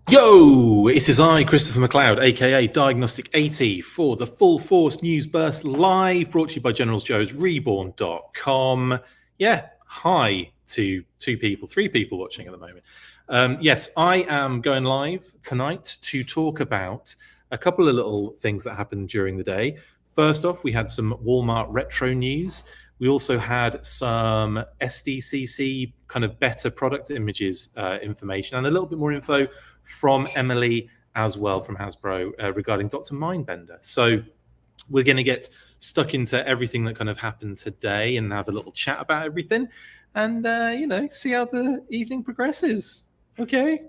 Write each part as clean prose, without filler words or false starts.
Yo, it is I, Christopher McLeod AKA Diagnostic 80 for the Full Force News Burst Live, brought to you by General Joe's REBORN.com. Yeah, hi to three people watching at the moment. Yes, I am going live tonight to talk about a couple of little things that happened during the day. First off, we had some Walmart retro news. We also had some Sdcc kind of better product images information and a little bit more info from Emily as well from Hasbro regarding Dr. Mindbender. So we're going to get stuck into everything that kind of happened today and have a little chat about everything and, see how the evening progresses. Okay.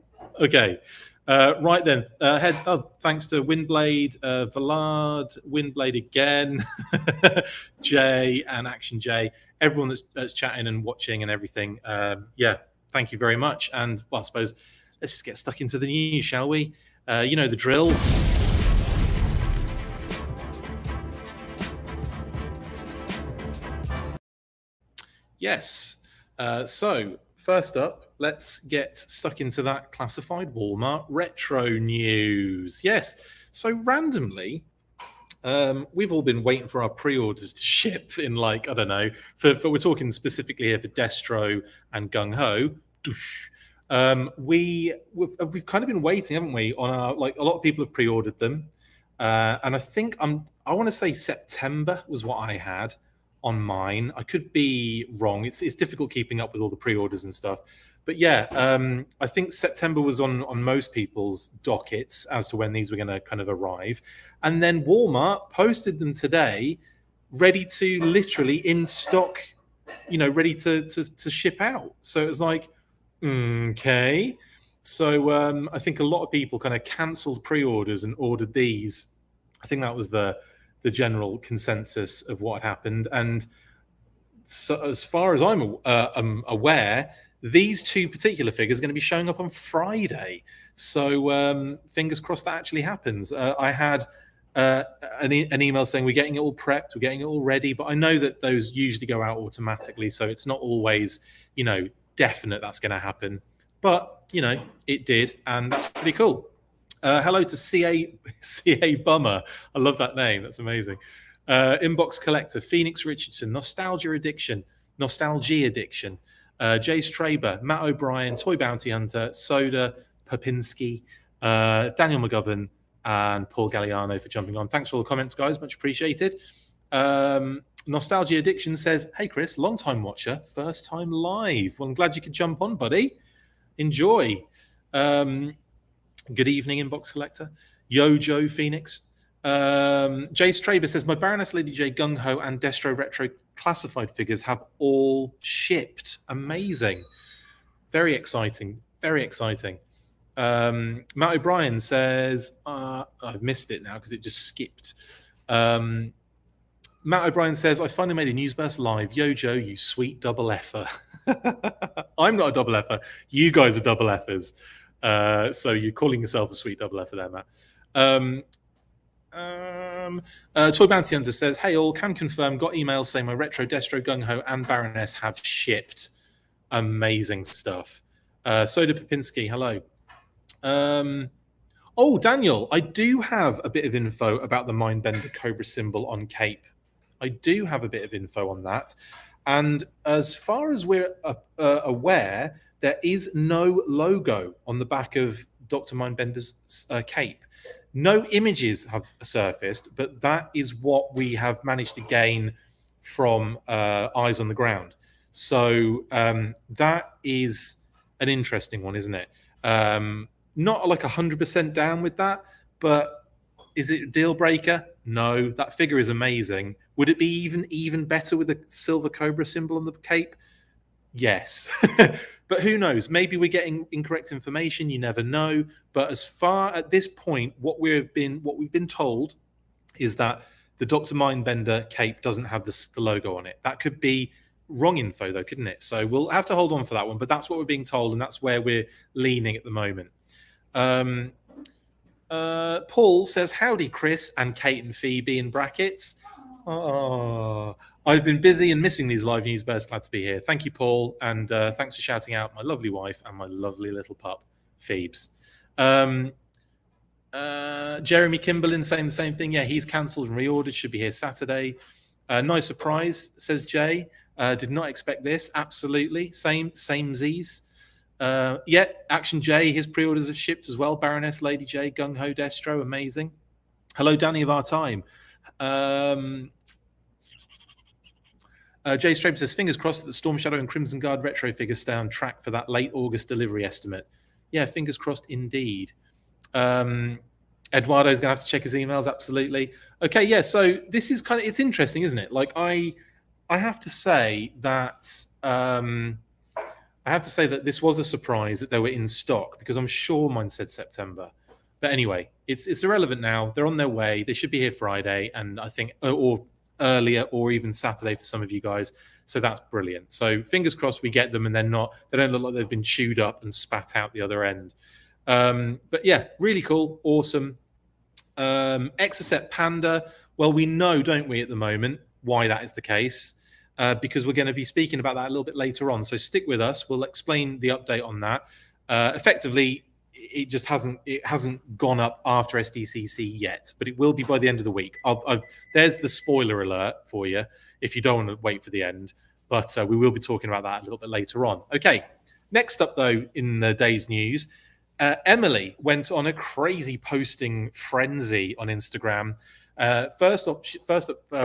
Right then, thanks to Windblade, Vallard, Windblade again, Jay and Action Jay, everyone that's chatting and watching and everything. Thank you very much. And well, I suppose let's just get stuck into the news, shall we? You know the drill. Yes. So first up, let's get stuck into that classified Walmart retro news. Yes. So randomly, we've all been waiting for our pre-orders to ship in, like, I don't know, for we're talking specifically here for Destro and Gung Ho. We've kind of been waiting, haven't we? On our, like, a lot of people have pre-ordered them, and I think I want to say September was what I had on mine. I could be wrong. It's difficult keeping up with all the pre-orders and stuff, but yeah, I think September was on most people's dockets as to when these were going to kind of arrive, and then Walmart posted them today, ready to literally in stock, ready to ship out. So it was like, okay. So I think a lot of people kind of cancelled pre-orders and ordered these. I think that was the general consensus of what happened. And so as far as I'm aware, these two particular figures are going to be showing up on Friday. So fingers crossed that actually happens. I had an email saying we're getting it all prepped, we're getting it all ready, but I know that those usually go out automatically, so it's not always, definite that's going to happen. But, it did, and that's pretty cool. Hello to CA Bummer. I love that name. That's amazing. Inbox Collector, Phoenix Richardson, Nostalgia Addiction, Jay Straber, Matt O'Brien, Toy Bounty Hunter, Soda, Popinski, Daniel McGovern, and Paul Galliano for jumping on. Thanks for all the comments, guys. Much appreciated. Nostalgia Addiction says, hey, Chris, long-time watcher, first time live. Well, I'm glad you could jump on, buddy. Enjoy. Good evening, Inbox Collector. Joe Phoenix. Jay Straber says, my Baroness Lady J, Gung Ho, and Destro Retro classified figures have all shipped. Amazing. Very exciting. Very exciting. Matt O'Brien says, I've missed it now because it just skipped. Matt O'Brien says, I finally made a news burst live. Yo, Joe, you sweet double effer. I'm not a double effer. You guys are double effers. So you're calling yourself a sweet double effer there, Matt. Toy Bounty Hunter says, hey, all, can confirm, got emails saying my Retro, Destro, Gung Ho, and Baroness have shipped. Amazing stuff. Soda Popinski, hello. Daniel, I do have a bit of info about the Mindbender Cobra symbol on Cape. I do have a bit of info on that. And as far as we're aware, there is no logo on the back of Dr. Mindbender's cape. No images have surfaced, but that is what we have managed to gain from eyes on the ground. So that is an interesting one, isn't it? Not like 100% down with that, but is it a deal breaker? No, that figure is amazing. Would it be even better with a silver cobra symbol on the cape? Yes. But who knows? Maybe we're getting incorrect information. You never know. But as far at this point, what we've been told is that the Dr. Mindbender cape doesn't have the logo on it. That could be wrong info, though, couldn't it? So we'll have to hold on for that one. But that's what we're being told, and that's where we're leaning at the moment. Paul says, howdy, Chris and Kate and Phoebe in brackets. Oh, I've been busy and missing these live news bursts. Glad to be here. Thank you, Paul. And thanks for shouting out my lovely wife and my lovely little pup, Phoebes. Jeremy Kimberlin saying the same thing. Yeah, he's cancelled and reordered. Should be here Saturday. Nice surprise, says Jay. Did not expect this. Absolutely. Same Z's. Yeah, Action J, his pre-orders have shipped as well. Baroness, Lady J, Gung Ho, Destro, amazing. Hello, Danny of our time. Jay Strabe says, fingers crossed that the Storm Shadow and Crimson Guard retro figures stay on track for that late August delivery estimate. Yeah, fingers crossed indeed. Eduardo's going to have to check his emails, absolutely. Okay, yeah, so this is kind of, it's interesting, isn't it? Like, I have to say that this was a surprise that they were in stock, because I'm sure mine said September. But anyway, it's irrelevant now. They're on their way. They should be here Friday, and I think, or earlier, or even Saturday for some of you guys. So that's brilliant. So fingers crossed we get them, and they don't look like they've been chewed up and spat out the other end. But yeah, really cool, awesome. Exocet Panda. Well, we know, don't we, at the moment, why that is the case. Because we're going to be speaking about that a little bit later on. So stick with us. We'll explain the update on that. Effectively, it just hasn't gone up after SDCC yet, but it will be by the end of the week. There's the spoiler alert for you if you don't want to wait for the end. But we will be talking about that a little bit later on. Okay, next up, though, in the day's news, Emily went on a crazy posting frenzy on Instagram. First up,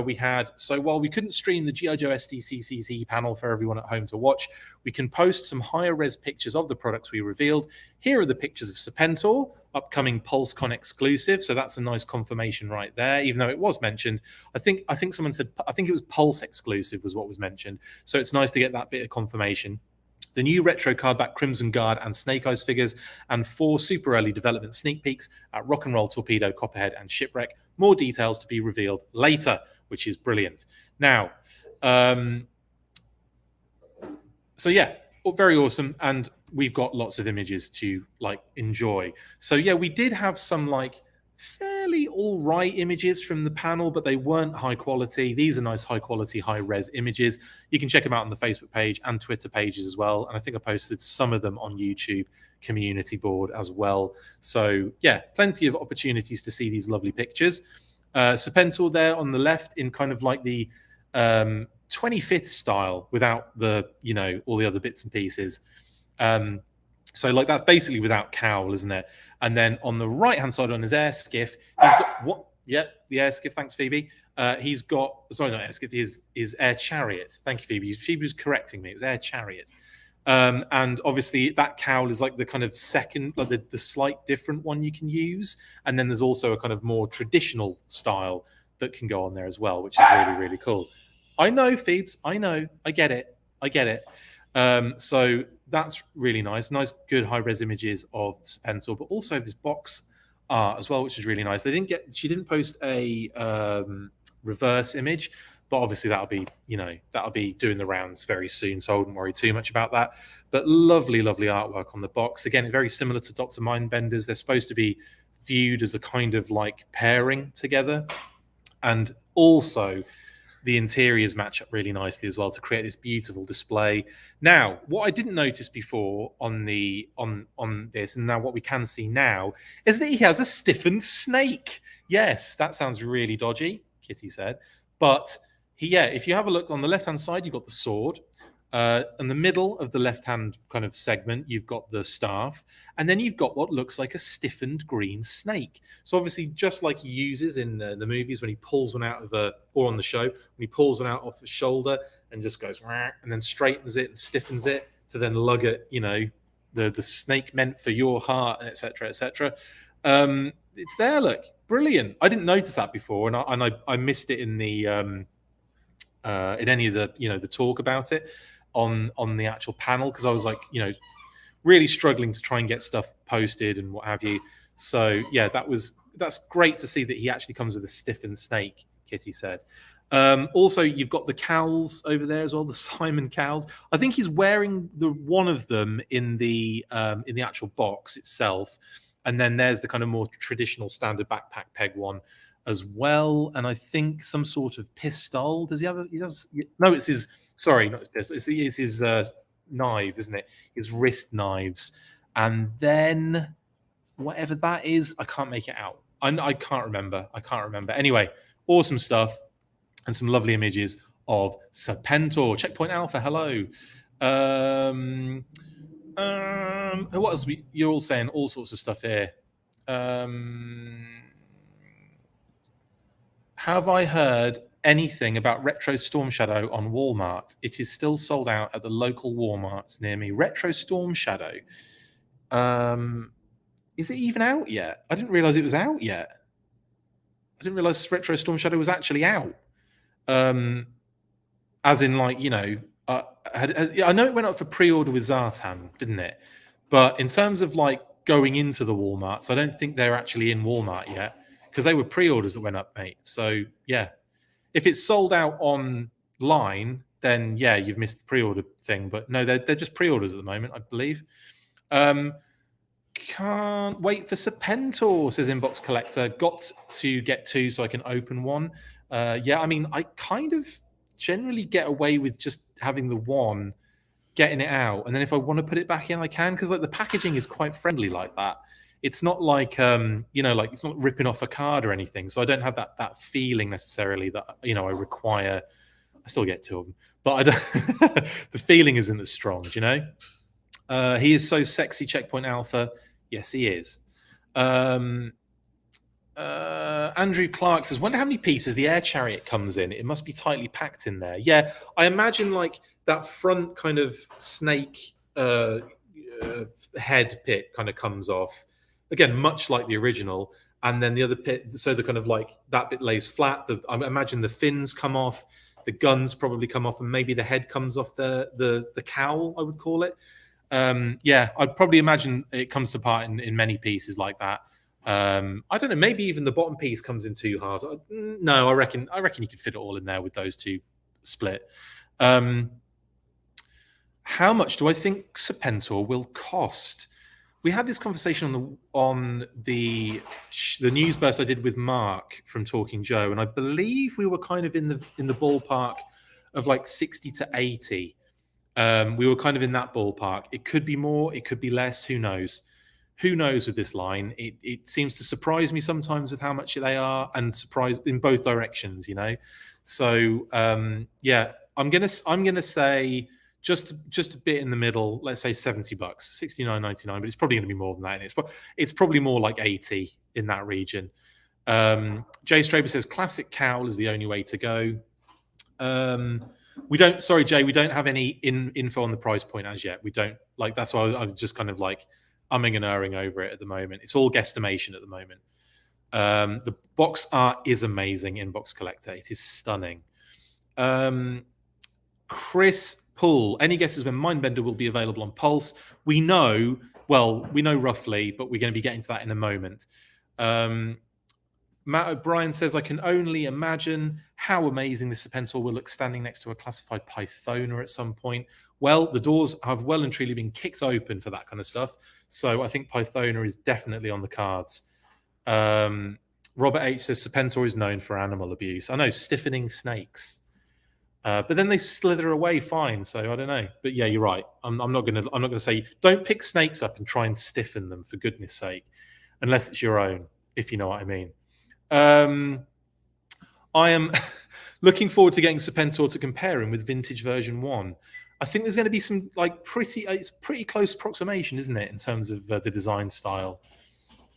we had, so while we couldn't stream the G.I. Joe SDCC panel for everyone at home to watch, we can post some higher res pictures of the products we revealed. Here are the pictures of Serpentor, upcoming PulseCon exclusive. So that's a nice confirmation right there, even though it was mentioned. I think someone said, I think it was Pulse exclusive was what was mentioned. So it's nice to get that bit of confirmation. The new retro cardback Crimson Guard and Snake Eyes figures, and 4 super early development sneak peeks at Rock and Roll, Torpedo, Copperhead, and Shipwreck. More details to be revealed later, which is brilliant. Now, so yeah, very awesome, and we've got lots of images to enjoy. So yeah, we did have some fairly all right images from the panel, but they weren't high quality. These are nice high quality, high res images. You can check them out on the Facebook page and Twitter pages as well. And I think I posted some of them on YouTube community board as well. So yeah, plenty of opportunities to see these lovely pictures. Serpentor there on the left in kind of the 25th style without the, all the other bits and pieces. So that's basically without cowl, isn't it? And then on the right-hand side on his air skiff, he's got what? Yeah, the air skiff. Thanks, Phoebe. He's got, sorry, not air skiff, his air chariot. Thank you, Phoebe. Phoebe was correcting me. It was air chariot. And obviously that cowl is the kind of second, the slight different one you can use. And then there's also a kind of more traditional style that can go on there as well, which is really, really cool. I know, Phoebes. I know. I get it. So that's really nice. Nice, good high-res images of Serpentor, but also this box art as well, which is really nice. She didn't post a reverse image, but obviously that'll be doing the rounds very soon, so I wouldn't worry too much about that. But lovely, lovely artwork on the box. Again, very similar to Dr. Mindbender's. They're supposed to be viewed as a kind of pairing together. And also the interiors match up really nicely as well to create this beautiful display. Now, what I didn't notice before on this, and now what we can see now, is that he has a stiffened snake. Yes, that sounds really dodgy, Kitty said. But if you have a look on the left-hand side, you've got the sword. In the middle of the left-hand kind of segment, you've got the staff. And then you've got what looks like a stiffened green snake. So obviously, just like he uses in the movies when he pulls one out of or on the show, when he pulls one out off his shoulder and just goes, and then straightens it and stiffens it to then lug it, the snake meant for your heart, etc., etc. It's there, look, brilliant. I didn't notice that before, and I missed it in the in any of the the talk about it on the actual panel, because I was really struggling to try and get stuff posted and what have you. So yeah, that's great to see that he actually comes with a stiffened snake, Kitty said. Also, you've got the cowls over there as well, the Simon cowls. I think he's wearing one of them in the actual box itself, and then there's the kind of more traditional standard backpack peg one as well. And I think some sort of pistol. Does he have? No, it's his. Sorry, not his pistol. It's his knife, isn't it? His wrist knives, and then whatever that is. I can't make it out. I can't remember. Anyway, awesome stuff and some lovely images of Serpentor. Checkpoint Alpha, hello. What else? You're all saying all sorts of stuff here. Have I heard anything about Retro Storm Shadow on Walmart? It is still sold out at the local Walmarts near me. Retro Storm Shadow. Is it even out yet? I didn't realize it was out yet. I didn't realize Retro Storm Shadow was actually out. As in, like, you know, I know it went up for pre-order with Zartan, didn't it? But in terms of like going into the Walmarts, I don't think they're actually in Walmart yet because they were pre-orders that went up, mate. So yeah, if it's sold out online, then yeah, you've missed the pre-order thing. But no, they're just pre-orders at the moment, I believe. Can't wait for Serpentor, says Inbox Collector. Got to get 2 so I can open one. Yeah, I mean, I kind of generally get away with just having the 1, getting it out, and then if I want to put it back in, I can, because like the packaging is quite friendly like that. It's not like you know, like it's not ripping off a card or anything, so I don't have that feeling necessarily that, you know, I require. I still get 2 of them, but I don't. The feeling isn't as strong, do you know? He is so sexy, Checkpoint Alpha. Yes, he is. Andrew Clark says, wonder how many pieces the air chariot comes in. It must be tightly packed in there. Yeah, I imagine like that front kind of snake head pit kind of comes off. Again, much like the original. And then the other pit, so the kind of like that bit lays flat. I imagine the fins come off, the guns probably come off, and maybe the head comes off the cowl, I would call it. Yeah, I'd probably imagine it comes apart in many pieces like that. I don't know. Maybe even the bottom piece comes in 2 halves. No, I reckon you could fit it all in there with those 2 split. How much do I think Serpentor will cost? We had this conversation on the news burst I did with Mark from Talking Joe, and I believe we were kind of in the ballpark of like 60 to 80. We were kind of in that ballpark. It could be more, it could be less. Who knows? Who knows with this line? It seems to surprise me sometimes with how much they are, and surprise in both directions, you know. So yeah, I'm gonna say just a bit in the middle. Let's say $70, $69.99, but it's probably gonna be more than that. And it's probably more like 80 in that region. Jay Straber says classic cowl is the only way to go. We don't. Sorry, Jay. We don't have any info on the price point as yet. We don't. Like, that's why I was just kind of like umming and erring over it at the moment. It's all guesstimation at the moment. The box art is amazing. Inbox Collector. It is stunning. Chris Poole. Any guesses when Mindbender will be available on Pulse? We know. Well, we know roughly, but we're going to be getting to that in a moment. Matt O'Brien says, I can only imagine how amazing this Serpentor will look standing next to a classified Pythona at some point. Well, the doors have well and truly been kicked open for that kind of stuff. So I think Pythona is definitely on the cards. Robert H says, Serpentor is known for animal abuse. I know, stiffening snakes. But then they slither away fine. So I don't know. But yeah, you're right. I'm not gonna say don't pick snakes up and try and stiffen them, for goodness sake, unless it's your own, if you know what I mean. I am looking forward to getting Serpentor to compare him with Vintage version 1. I think there's going to be some like it's pretty close approximation, isn't it, in terms of the design style?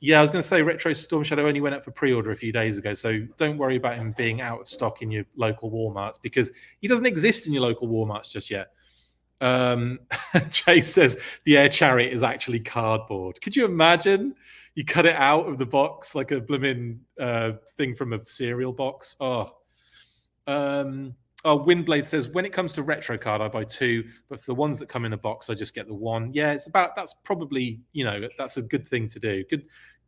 Yeah, I was going to say Retro Storm Shadow only went up for pre-order a few days ago, so don't worry about him being out of stock in your local Walmarts, because he doesn't exist in your local Walmarts just yet. Chase says the Air Chariot is actually cardboard. Could you imagine? You cut it out of the box like a blooming thing from a cereal box. Windblade says, when it comes to retro card, I buy 2, but for the ones that come in a box, I just get the 1. Yeah, that's probably, you know, that's a good thing to do.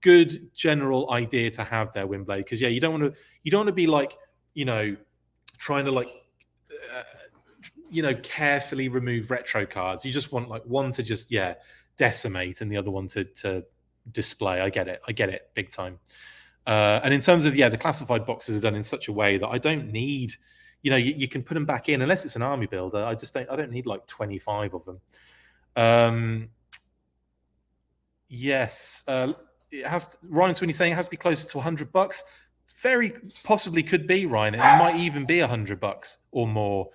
Good general idea to have there, Windblade, because yeah, you don't want to be like, you know, trying to like you know, carefully remove retro cards. You just want like one to just decimate and the other one to display. I get it big time. And in terms of the classified boxes are done in such a way that I don't need, you know, you can put them back in unless it's an army builder. I don't need like 25 of them. Yes. it has. Ryan Sweeney saying it has to be closer to $100. Very possibly could be, Ryan. It might even be $100 or more.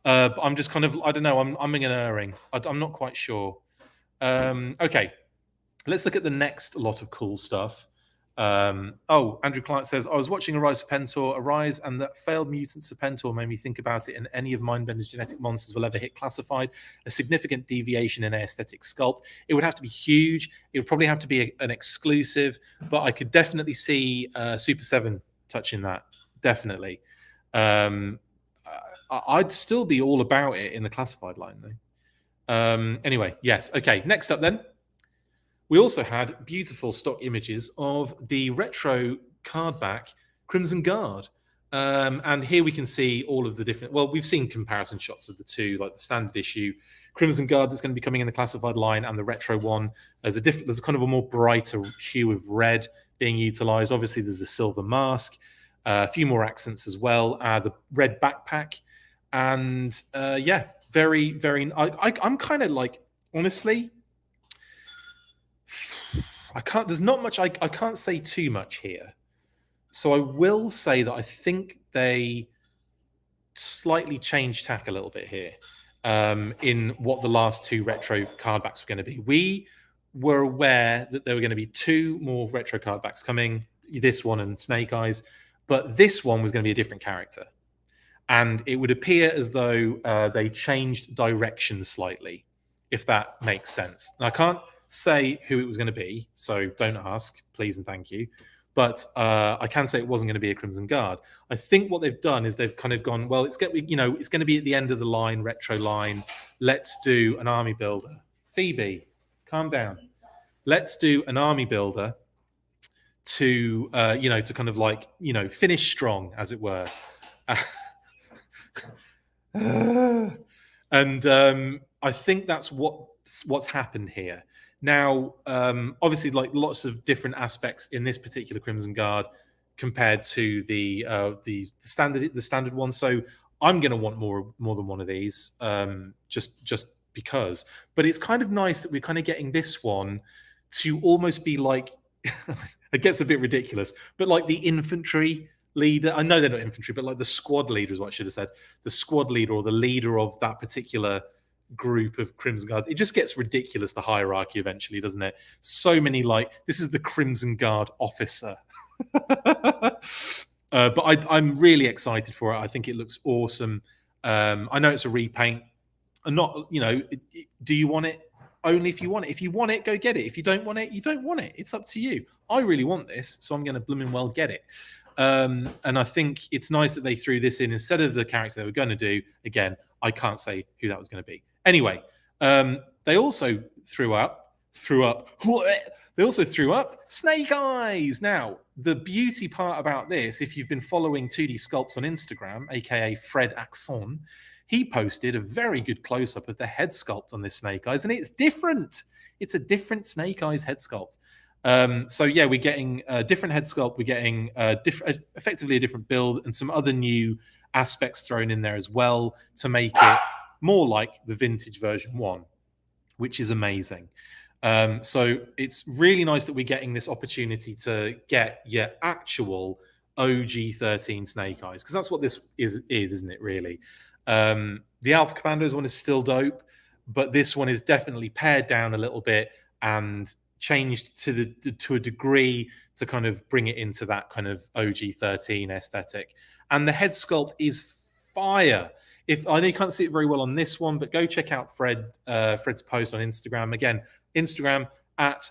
But I'm just kind of, I don't know. I'm umming and erring. I'm not quite sure. Okay, let's look at the next lot of cool stuff. Andrew Clark says, I was watching Arise Serpentor Arise, and that failed mutant Serpentor made me think about it, and any of Mindbender's genetic monsters will ever hit classified. A significant deviation in aesthetic sculpt. It would have to be huge. It would probably have to be an exclusive, but I could definitely see Super 7 touching that. Definitely. I'd still be all about it in the classified line, though. Anyway, yes. Okay, next up then. We also had beautiful stock images of the retro card back Crimson Guard. And here we can see all of the different, well, we've seen comparison shots of the two, like the standard issue Crimson Guard that's going to be coming in the classified line and the retro one. There's a kind of a more brighter hue of red being utilized. Obviously, there's the silver mask, a few more accents as well, the red backpack. And yeah, very, very, I'm kind of like, honestly, there's not much, I can't say too much here. So I will say that I think they slightly changed tack a little bit here in what the last two retro card backs were going to be. We were aware that there were going to be two more retro card backs coming, this one and Snake Eyes, but this one was going to be a different character. And it would appear as though they changed direction slightly, if that makes sense. And I can't say who it was going to be, so don't ask, please and thank you. But I can say it wasn't going to be a Crimson Guard. I think what they've done is they've kind of gone, well, it's going to be at the end of the line, retro line. Let's do an army builder. Phoebe, calm down. Let's do an army builder to to kind of like finish strong, as it were. And I think that's what's happened here. Now, obviously, like lots of different aspects in this particular Crimson Guard compared to the standard one. So I'm going to want more than one of these, just because. But it's kind of nice that we're kind of getting this one to almost be like, it gets a bit ridiculous, but like the infantry leader. I know they're not infantry, but like the squad leader is what I should have said. The squad leader or the leader of that particular group of Crimson Guards. It just gets ridiculous, the hierarchy eventually, doesn't it? So many, like, this is the Crimson Guard officer. But I'm really excited for it. I think it looks awesome. I know it's a repaint. And not, do you want it? Only if you want it. If you want it, go get it. If you don't want it, you don't want it. It's up to you. I really want this, so I'm going to blooming well get it. And I think it's nice that they threw this in instead of the character they were going to do. Again, I can't say who that was going to be. Anyway, they also threw up Snake Eyes. Now, the beauty part about this, if you've been following 2D Sculpts on Instagram, aka Fred Axon, he posted a very good close-up of the head sculpt on this Snake Eyes, and it's different. It's a different Snake Eyes head sculpt. So yeah, we're getting a different head sculpt. We're getting effectively a different build and some other new aspects thrown in there as well to make it more like the vintage version 1, which is amazing. So it's really nice that we're getting this opportunity to get your actual OG 13 Snake Eyes, because that's what this is, isn't it, really? The Alpha Commandos one is still dope, but this one is definitely pared down a little bit and changed to a degree to kind of bring it into that kind of OG 13 aesthetic. And the head sculpt is fire. If I know you can't see it very well on this one, but go check out Fred's post on Instagram. Again, Instagram at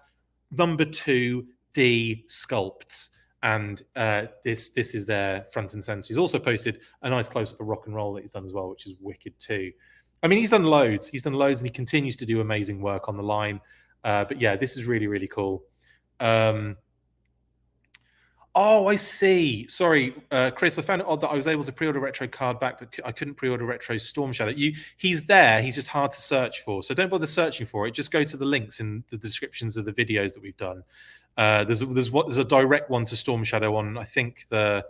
#2D Sculpts. And this is their front and center. He's also posted a nice close-up of Rock and Roll that he's done as well, which is wicked too. I mean, he's done loads. He's done loads, and he continues to do amazing work on the line. But yeah, this is really, really cool. Oh, I see. Sorry, Chris, I found it odd that I was able to pre-order Retro card back, but I couldn't pre-order Retro Storm Shadow. He's there. He's just hard to search for. So don't bother searching for it. Just go to the links in the descriptions of the videos that we've done. There's a direct one to Storm Shadow on, I think, the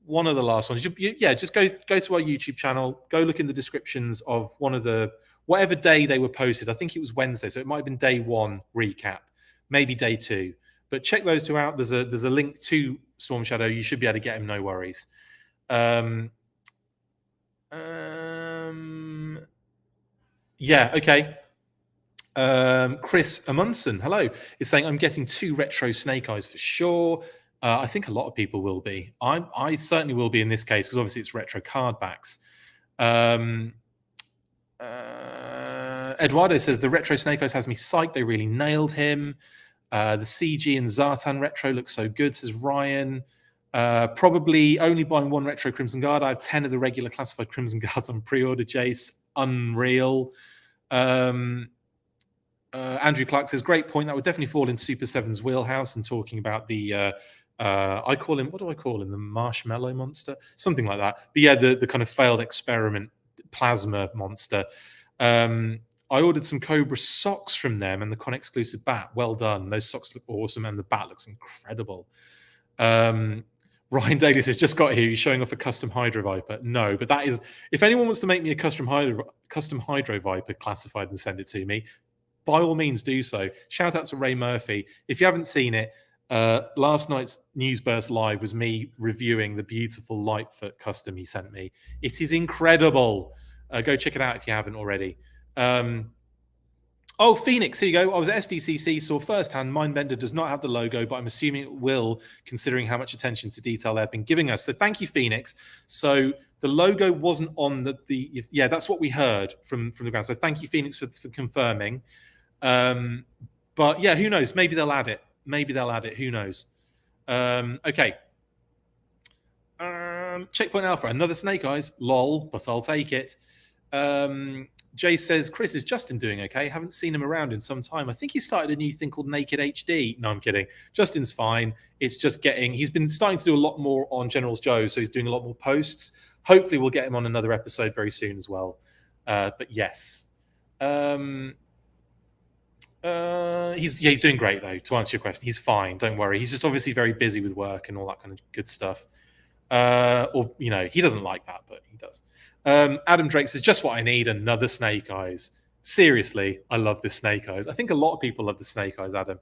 one of the last ones. Yeah, just go to our YouTube channel. Go look in the descriptions of one of the whatever day they were posted. I think it was Wednesday, so it might have been day 1 recap. maybe day 2. But check those 2 out. There's a link to Storm Shadow. You should be able to get him, no worries. Yeah, okay. Chris Amundsen, hello, is saying, I'm getting 2 retro Snake Eyes for sure. I think a lot of people will be. I certainly will be in this case, because obviously it's retro card backs. Eduardo says, the retro Snake Eyes has me psyched. They really nailed him. The CG and Zartan retro looks so good, says Ryan. Probably only buying 1 retro Crimson Guard. I have 10 of the regular classified Crimson Guards on pre-order, Jace. Unreal. Andrew Clark says, great point. That would definitely fall in Super 7's wheelhouse, and talking about the I call him, what do I call him? The marshmallow monster? Something like that. But yeah, the kind of failed experiment plasma monster. I ordered some Cobra socks from them and the con exclusive bat. Well done. Those socks look awesome and the bat looks incredible. Ryan Daly says, just got here. He's showing off a custom Hydro Viper. No, but that is, if anyone wants to make me a custom Hydro Viper classified and send it to me, by all means do so. Shout out to Ray Murphy. If you haven't seen it, last night's Newsburst Live was me reviewing the beautiful Lightfoot custom he sent me. It is incredible. Go check it out if you haven't already. Oh, Phoenix, here you go. I was at Sdcc, saw firsthand Mindbender does not have the logo, but I'm assuming it will, considering how much attention to detail they've been giving us. So thank you, Phoenix. So the logo wasn't on yeah, that's what we heard from the ground. So thank you, Phoenix, for confirming. But yeah, who knows? Maybe they'll add it. Maybe they'll add it. Who knows? Okay. Checkpoint Alpha, another Snake Eyes. Lol, but I'll take it. Jay says, Chris, is Justin doing okay? Haven't seen him around in some time. I think he started a new thing called Naked HD. No, I'm kidding. Justin's fine. It's just he's been starting to do a lot more on General's Joe, so he's doing a lot more posts. Hopefully we'll get him on another episode very soon as well. But yes. He's doing great, though, to answer your question. He's fine. Don't worry. He's just obviously very busy with work and all that kind of good stuff. Or, he doesn't like that, but he does. Adam Drake says, just what I need, another Snake Eyes. Seriously, I love this Snake Eyes. I think a lot of people love the Snake Eyes, Adam.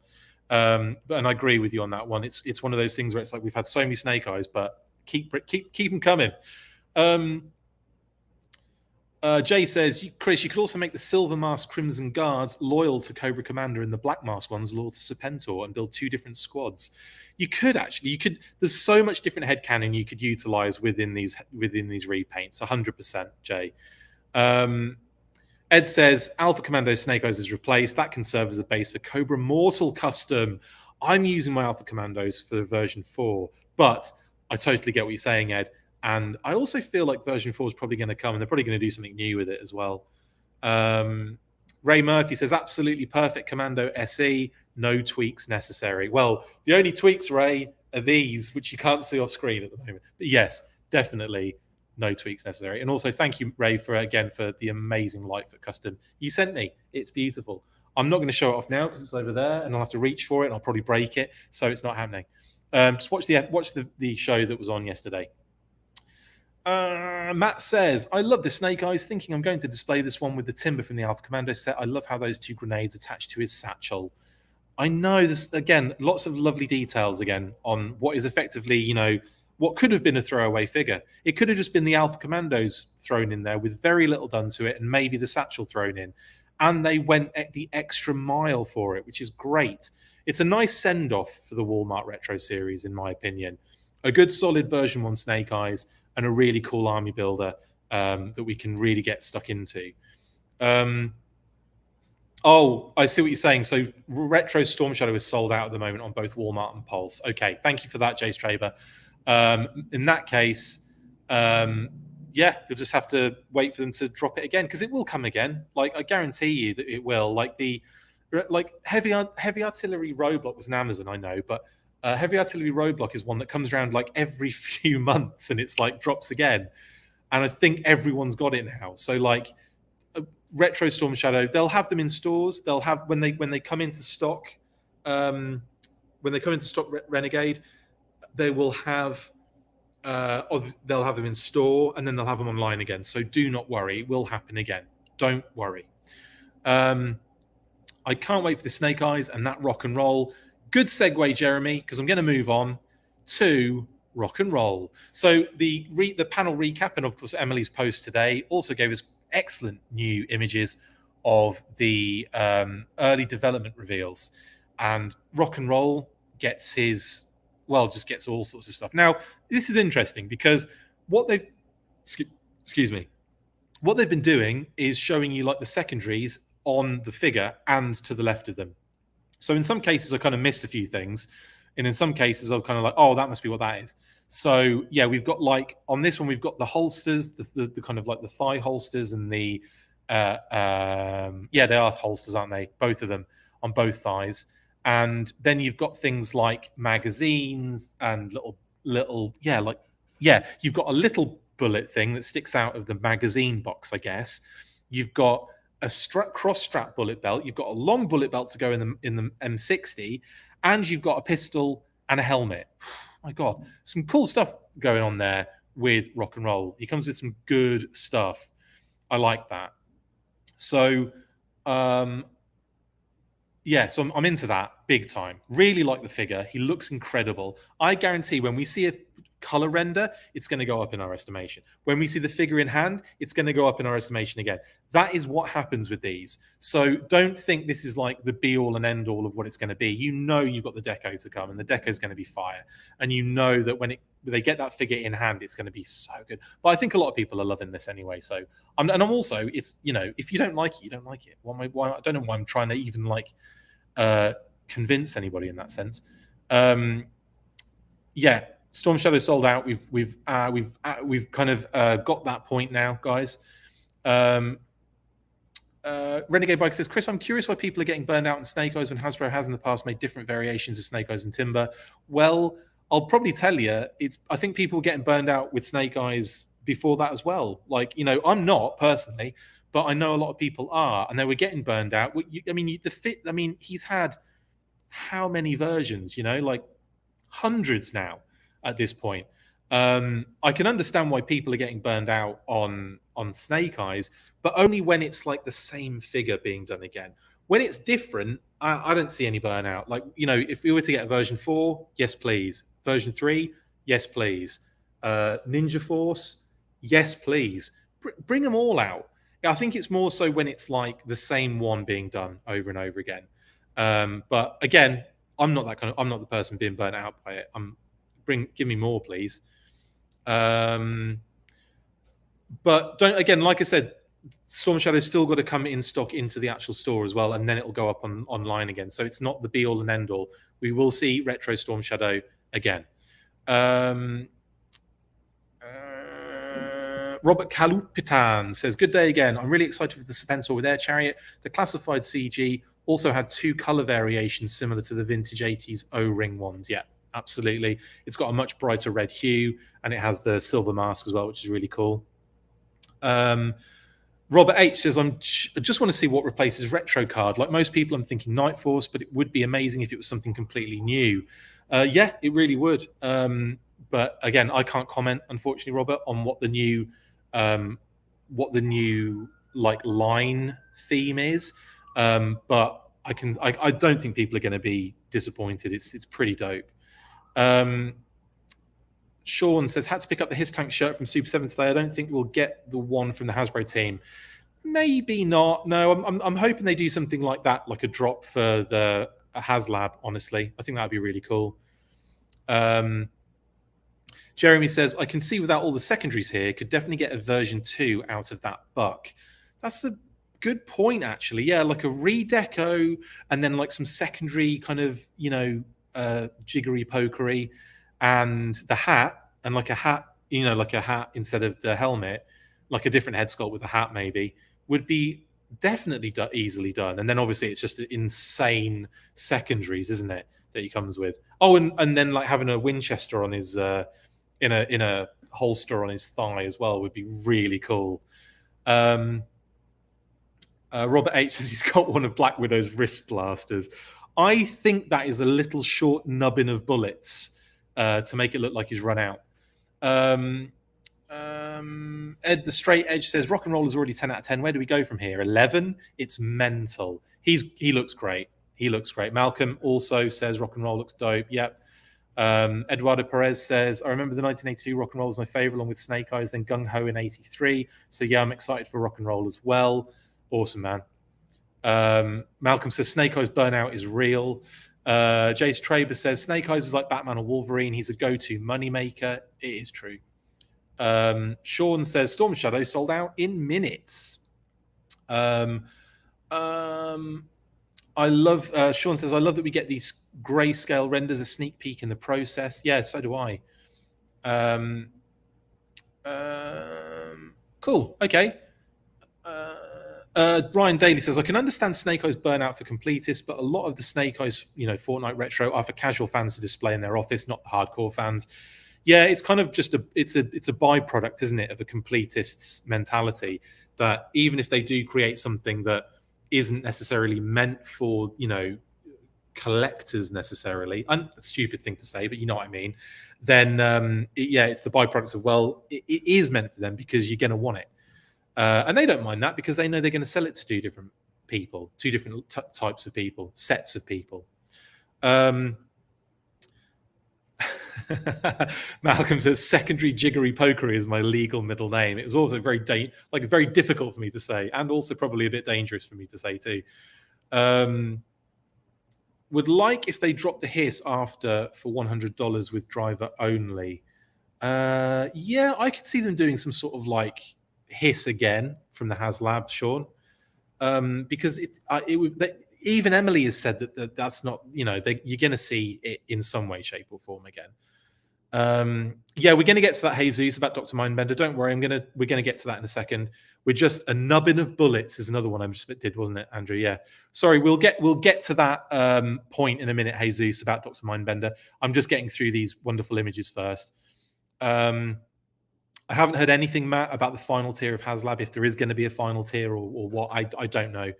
And I agree with you on that one. It's one of those things where it's like we've had so many Snake Eyes, but keep them coming. Jay says, Chris, you could also make the Silver Mask Crimson Guards loyal to Cobra Commander and the Black Mask ones loyal to Serpentor and build 2 different squads. You could actually. There's so much different headcanon you could utilize within these repaints. 100%, Jay. Ed says Alpha Commando Snake Eyes is replaced. That can serve as a base for Cobra Mortal Custom. I'm using my Alpha Commandos for version 4, but I totally get what you're saying, Ed. And I also feel like version 4 is probably going to come, and they're probably going to do something new with it as well. Ray Murphy says, absolutely perfect Commando SE, no tweaks necessary. Well, the only tweaks, Ray, are these, which you can't see off screen at the moment. But yes, definitely no tweaks necessary. And also thank you, Ray, for the amazing Lightfoot custom you sent me. It's beautiful. I'm not going to show it off now because it's over there, and I'll have to reach for it, and I'll probably break it, so it's not happening. Just watch the show that was on yesterday. Matt says, I love the Snake Eyes, thinking I'm going to display this one with the timber from the Alpha Commando set. I love how those 2 grenades attach to his satchel. I know this, again, lots of lovely details again on what is effectively, what could have been a throwaway figure. It could have just been the Alpha Commandos thrown in there with very little done to it and maybe the satchel thrown in. And they went the extra mile for it, which is great. It's a nice send-off for the Walmart Retro series, in my opinion. A good solid version 1 Snake Eyes and a really cool army builder that we can really get stuck into. Oh, I see what you're saying. So Retro Storm Shadow is sold out at the moment on both Walmart and Pulse. Okay, thank you for that, Jace Traber. In that case, yeah, you'll just have to wait for them to drop it again, because it will come again. Like, I guarantee you that it will. Like heavy artillery roadblock was an Amazon, I know, but heavy artillery roadblock is one that comes around like every few months and it's like drops again. And I think everyone's got it now. So like Retro Storm Shadow, they'll have them in stores. They'll have when they come into stock, Renegade, they will have they'll have them in store and then they'll have them online again. So do not worry, it will happen again. Don't worry. I can't wait for the snake eyes and that rock and roll. Good segue, Jeremy, because I'm going to move on to rock and roll. So the panel recap and of course Emily's post today also gave us excellent new images of the early development reveals, and rock and roll gets just gets all sorts of stuff. Now this is interesting because what they've what they've been doing is showing you like the secondaries on the figure and to the left of them. So in some cases I kind of missed a few things, and in some cases I'm kind of like, oh, that must be what that is. So yeah, we've got like on this one we've got the holsters, the kind of like the thigh holsters and the yeah, they are holsters, aren't they? Both of them on both thighs. And then you've got things like magazines and you've got a little bullet thing that sticks out of the magazine box, I guess. You've got a cross strap bullet belt. You've got a long bullet belt to go in the M60, and you've got a pistol and a helmet. My God, some cool stuff going on there with rock and roll. He comes with some good stuff. I like that. So, yeah, so I'm into that big time. Really like the figure. He looks incredible. I guarantee when we see a color render, it's going to go up in our estimation. When we see the figure in hand, it's going to go up in our estimation again. That is what happens with these. So don't think this is like the be all and end all of what it's going to be. You know you've got the deco to come, and the deco is going to be fire. And you know that when they get that figure in hand, it's going to be so good. But I think a lot of people are loving this anyway. So I'm also, it's, you know, if you don't like it, you don't like it. Why I don't know why I'm trying to even like convince anybody in that sense. Yeah. Storm Shadow sold out. We've kind of got that point now, guys. Renegade Bike says, Chris, I'm curious why people are getting burned out in Snake Eyes when Hasbro has in the past made different variations of Snake Eyes and Timber. Well, I'll probably tell you, I think people were getting burned out with Snake Eyes before that as well. Like, you know, I'm not personally, but I know a lot of people are, and they were getting burned out. He's had how many versions? You know, like hundreds now at this point. I can understand why people are getting burned out on Snake Eyes, but only when it's like the same figure being done again. When it's different, I don't see any burnout. Like, you know, if we were to get version 4, yes, please. Version 3, yes, please. Ninja Force, yes, please. Bring them all out. I think it's more so when it's like the same one being done over and over again. But again, I'm not the person being burnt out by it. Give me more, please. But again, like I said, Storm Shadow's still got to come in stock into the actual store as well, and then it'll go up online again. So it's not the be all and end all. We will see retro Storm Shadow again. Robert Kalupitan says, good day again. I'm really excited with the Serpentor with Air Chariot. The classified CG also had 2 color variations similar to the vintage 80s O-ring ones. Yeah, absolutely. It's got a much brighter red hue, and it has the silver mask as well, which is really cool. Robert H says, I just want to see what replaces Retro Card. Like most people, I'm thinking Night Force, but it would be amazing if it was something completely new. Yeah, it really would. But again, I can't comment, unfortunately, Robert, on what the new like line theme is. But I don't think people are going to be disappointed. It's pretty dope. Sean says, had to pick up the His Tank shirt from Super 7 today. I don't think we'll get the one from the Hasbro team. Maybe not. No, I'm hoping they do something like that, like a drop for the HasLab, honestly. I think that would be really cool. Jeremy says, I can see without all the secondaries here, could definitely get a version 2 out of that buck. That's a good point, actually. Yeah, like a redeco and then like some secondary kind of, you know, jiggery pokery, and the hat, and like a hat, you know, like a hat instead of the helmet, like a different head sculpt with a hat maybe, would be definitely easily done. And then obviously it's just insane secondaries, isn't it, that he comes with. Oh, and then like having a Winchester on his in a holster on his thigh as well would be really cool. Robert H says he's got one of Black Widow's wrist blasters. I think that is a little short nubbin of bullets to make it look like he's run out. Ed the Straight Edge says Rock and Roll is already 10 out of 10. Where do we go from here? 11. It's mental. He looks great. He looks great. Malcolm also says Rock and Roll looks dope. Yep. Eduardo Perez says, I remember the 1982 Rock and Roll was my favorite, along with Snake Eyes, then Gung Ho in 83. So yeah, I'm excited for Rock and Roll as well. Awesome, man. Malcolm says Snake Eyes burnout is real. Jace Traber says Snake Eyes is like Batman or Wolverine. He's a go-to moneymaker. It is true. Sean says Storm Shadow sold out in minutes. I love Sean says I love that we get these grayscale renders, a sneak peek in the process. Yeah, so do I. Cool. Okay. Ryan Daly says I can understand Snake Eyes burnout for completists, but a lot of the Snake Eyes, Fortnite retro are for casual fans to display in their office, not hardcore fans. Yeah, it's kind of just a byproduct, isn't it, of a completist's mentality, that even if they do create something that isn't necessarily meant for, collectors necessarily, a stupid thing to say, but you know what I mean, then it's the byproduct of, well, it is meant for them because you're going to want it. And they don't mind that because they know they're going to sell it to two different people, two different types of people, sets of people. Malcolm says secondary jiggery pokery is my legal middle name. It was also very difficult for me to say, and also probably a bit dangerous for me to say too. Would like if they dropped the hiss after for $100 with driver only. Yeah, I could see them doing some sort of like hiss again from the HasLab, Sean, because even Emily has said that's not, you're going to see it in some way, shape, or form again. We're going to get to that, Jesus, about Dr. Mindbender. Don't worry, we're going to get to that in a second. We're just a nubbin of bullets is another one I just did, wasn't it, Andrew? Yeah. Sorry, we'll get to that point in a minute, Jesus, about Dr. Mindbender. I'm just getting through these wonderful images first. I haven't heard anything, Matt, about the final tier of HasLab, if there is going to be a final tier or what. I don't know.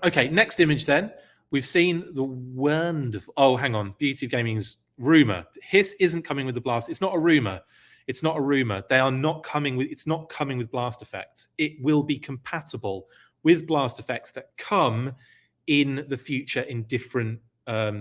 Okay, next image then. We've seen the wonderful... Oh, hang on. Beauty of Gaming's rumor. Hiss isn't coming with the blast. It's not a rumor. It's not a rumor. They are not coming with... It's not coming with blast effects. It will be compatible with blast effects that come in the future in different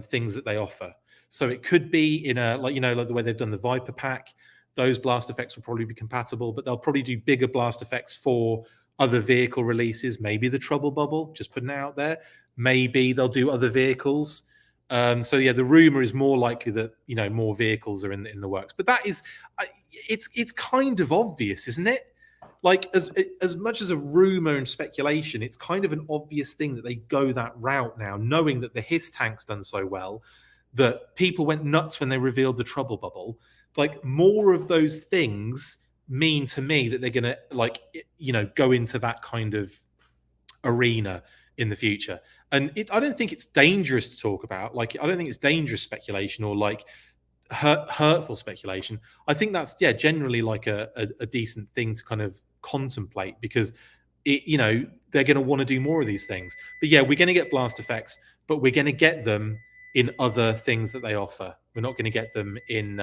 things that they offer. So it could be in like the way they've done the Viper pack. Those blast effects will probably be compatible, but they'll probably do bigger blast effects for other vehicle releases. Maybe the Trouble Bubble, just putting it out there. Maybe they'll do other vehicles. The rumor is more likely that more vehicles are in the works. But that is, it's kind of obvious, isn't it? Like as much as a rumor and speculation, it's kind of an obvious thing that they go that route now, knowing that the Hiss tank's done so well, that people went nuts when they revealed the Trouble Bubble. Like, more of those things mean to me that they're going to go into that kind of arena in the future. And I don't think it's dangerous to talk about. Like, I don't think it's dangerous speculation or like hurtful speculation. I think that's generally like a decent thing to kind of contemplate, because they're going to want to do more of these things. But we're going to get blast effects, but we're going to get them in other things that they offer. We're not going to get them in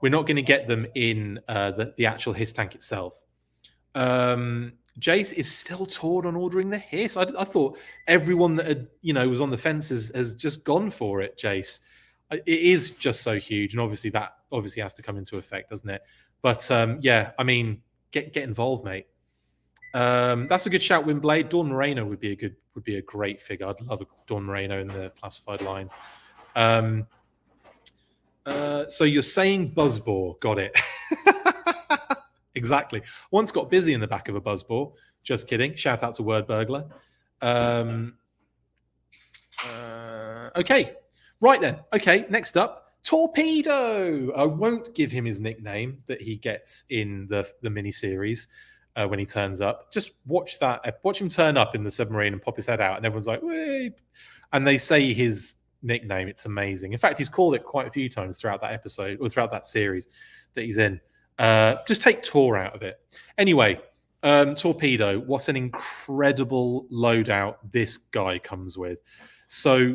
we're not going to get them in the actual Hiss tank itself. Jace is still torn on ordering the Hiss. I thought everyone that had, was on the fence has just gone for it, Jace. It is just so huge, and obviously that has to come into effect, doesn't it? But I mean, get involved, mate. That's a good shout, Windblade. Dawn Moreno would be a great figure. I'd love a Dawn Moreno in the classified line. So you're saying Buzzball, got it. Exactly. Once got busy in the back of a Buzzball. Just kidding. Shout out to Word Burglar. Okay. Right then. Okay. Next up, Torpedo. I won't give him his nickname that he gets in the miniseries when he turns up. Just watch him turn up in the submarine and pop his head out, and everyone's like, "Wait!" And they say his nickname. It's amazing. In fact, he's called it quite a few times throughout that episode or throughout that series that he's in. Just take Tor out of it. Anyway, Torpedo, what an incredible loadout this guy comes with. So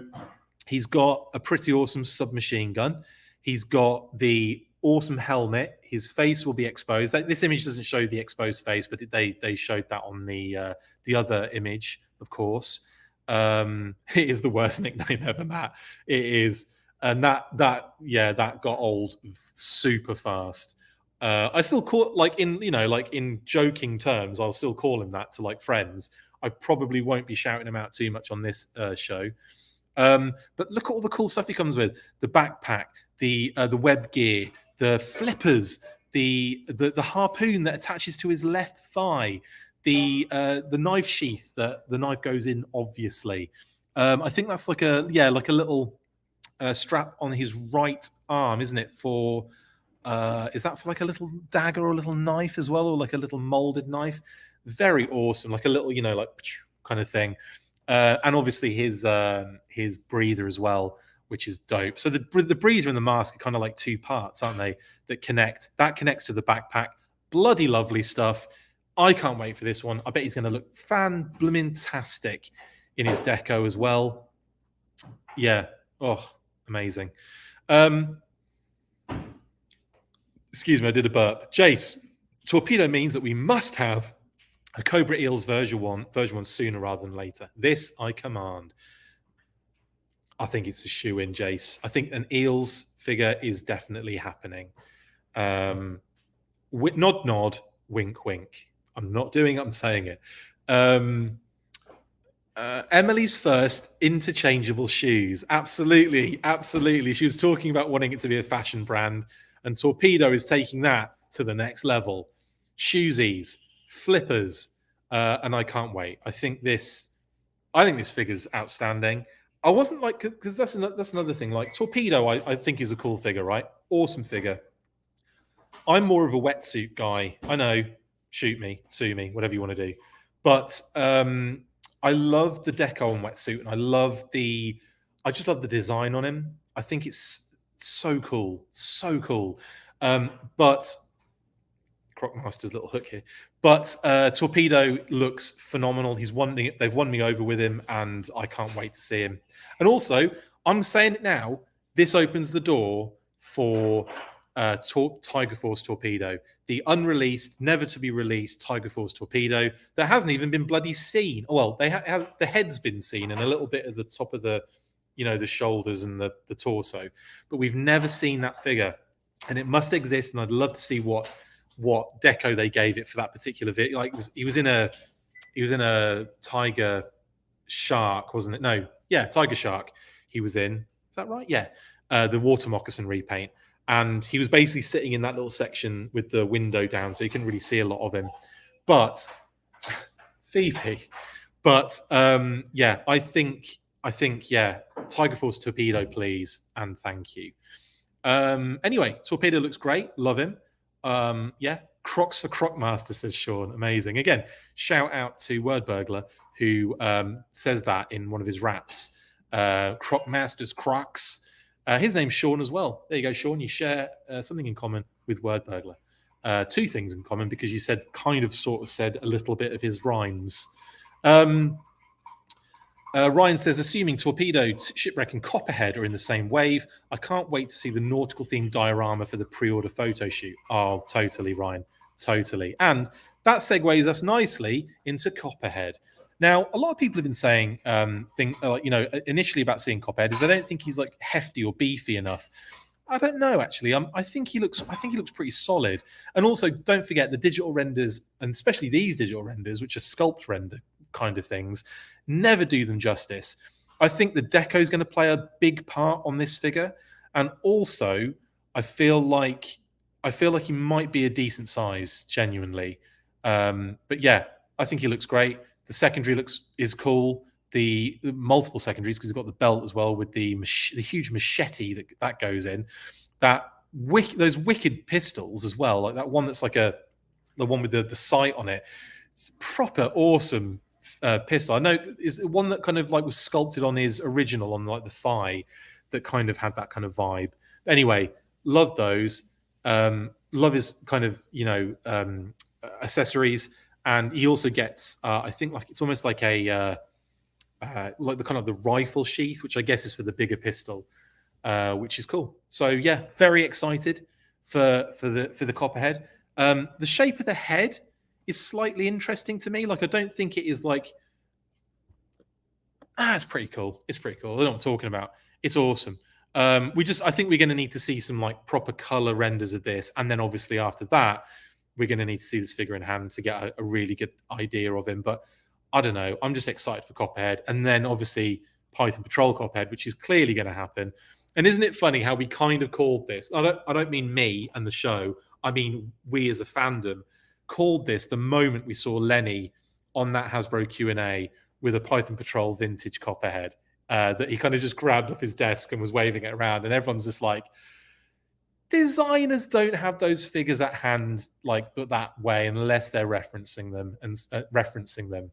he's got a pretty awesome submachine gun. He's got the awesome helmet. His face will be exposed. This image doesn't show the exposed face, but they showed that on the other image, of course. It is the worst nickname ever, Matt. It is, and that got old super fast. I still call, like, in joking terms, I'll still call him that to like friends. I probably won't be shouting him out too much on this show. But look at all the cool stuff he comes with: the backpack, the web gear, the flippers, the harpoon that attaches to his left thigh, the knife sheath that the knife goes in. Obviously, I think that's like a little strap on his right arm, isn't it? For is that for like a little dagger or a little knife as well, or like a little molded knife? Very awesome, like a little, like kind of thing. And obviously his breather as well, which is dope. So the breather and the mask are kind of like two parts, aren't they? That connect. That connects to the backpack. Bloody lovely stuff. I can't wait for this one. I bet he's going to look fan-blimmin-tastic in his deco as well. Yeah. Oh, amazing. Excuse me, I did a burp. Jace, Torpedo means that we must have a Cobra Eels version one sooner rather than later. This I command. I think it's a shoe-in, Jace. I think an Eels figure is definitely happening. Nod, nod, wink, wink. I'm not doing it, I'm saying it. Emily's first interchangeable shoes. Absolutely, absolutely. She was talking about wanting it to be a fashion brand, and Torpedo is taking that to the next level. Shoesies, flippers, and I can't wait. I think this figure's outstanding. I wasn't like, because that's another thing. Like Torpedo, I think is a cool figure, right? Awesome figure. I'm more of a wetsuit guy. I know, shoot me, sue me, whatever you want to do. But I love the deco on wetsuit, and I just love the design on him. I think it's so cool, so cool. But Crocmaster's little hook here. But Torpedo looks phenomenal. They've won me over with him, and I can't wait to see him. And also, I'm saying it now, this opens the door for Tiger Force Torpedo, the unreleased, never to be released Tiger Force Torpedo that hasn't even been bloody seen. Well, the head's been seen and a little bit at the top of the, the shoulders and the torso, but we've never seen that figure, and it must exist. And I'd love to see what deco they gave it for that particular video. Like he was in a tiger shark, wasn't it? No, yeah, tiger shark. He was in. Is that right? Yeah, the water moccasin repaint. And he was basically sitting in that little section with the window down, so you couldn't really see a lot of him. But Phoebe, yeah, I think, yeah, Tiger Force Torpedo, please, and thank you. Anyway, Torpedo looks great. Love him. Yeah, Crocs for Crocmaster, says Sean. Amazing. Again, shout out to Word Burglar, who says that in one of his raps. Crocmaster's Crocs. His name's Sean as well. There you go, Sean. You share something in common with Word Burglar. Two things in common, because you sort of said a little bit of his rhymes. Ryan says, assuming Torpedo, Shipwreck, and Copperhead are in the same wave, I can't wait to see the nautical-themed diorama for the pre-order photo shoot. Oh, totally, Ryan. Totally. And that segues us nicely into Copperhead. Now, a lot of people have been saying, initially about seeing Copperhead, is they don't think he's like hefty or beefy enough. I don't know, actually. I think he looks pretty solid. And also, don't forget the digital renders, and especially these digital renders, which are sculpt render kind of things, never do them justice. I think the deco is going to play a big part on this figure, and also I feel like he might be a decent size, genuinely. But yeah, I think he looks great. The secondary is cool. The multiple secondaries, because he's got the belt as well with the huge machete that goes in. Those wicked pistols as well, like that one that's like the one with the sight on it. It's proper awesome pistol. I know is one that kind of like was sculpted on his original on like the thigh, that kind of had that kind of vibe. Anyway, love those. Love his kind of accessories, and he also gets I think like it's almost like a like the kind of the rifle sheath, which I guess is for the bigger pistol. which is cool. So yeah, very excited for the Copperhead. The shape of the head is slightly interesting to me. Like, I don't think it is like, it's pretty cool. It's pretty cool. I know what I'm talking about. It's awesome. I think we're going to need to see some like proper color renders of this, and then obviously after that, we're going to need to see this figure in hand to get a really good idea of him. But I don't know. I'm just excited for Copperhead, and then obviously Python Patrol Copperhead, which is clearly going to happen. And isn't it funny how we kind of called this? I don't mean me and the show. I mean we as a fandom called this the moment we saw Lenny on that Hasbro Q&A with a Python Patrol vintage Copperhead that he kind of just grabbed off his desk and was waving it around, and everyone's just like, designers don't have those figures at hand like that way unless they're referencing them.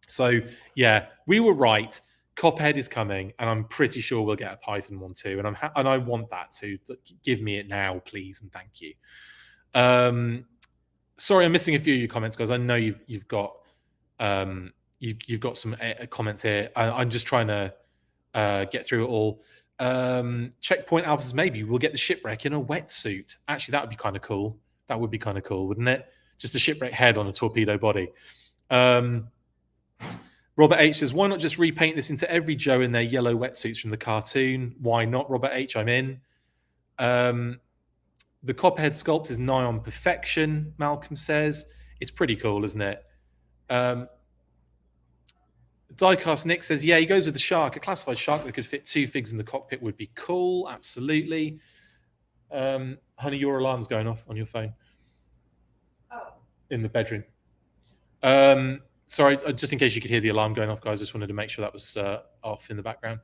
So yeah, we were right. Copperhead is coming, and I'm pretty sure we'll get a Python one too. And I want that too. Give me it now, please, and thank you. Sorry, I'm missing a few of your comments, guys. I know you've got you've got some comments here. I'm just trying to get through it all. Checkpoint Alpha says maybe we'll get the Shipwreck in a wetsuit. Actually, that would be kind of cool. That would be kind of cool, wouldn't it? Just a Shipwreck head on a torpedo body. Robert H says, why not just repaint this into every Joe in their yellow wetsuits from the cartoon? Why not, Robert H? I'm in. The Copperhead sculpt is nigh on perfection, Malcolm says. It's pretty cool, isn't it? Diecast Nick says, yeah, he goes with the shark. A classified shark that could fit 2 figs in the cockpit would be cool. Absolutely. Honey, your alarm's going off on your phone. Oh. In the bedroom. Sorry, just in case you could hear the alarm going off, guys, I just wanted to make sure that was off in the background.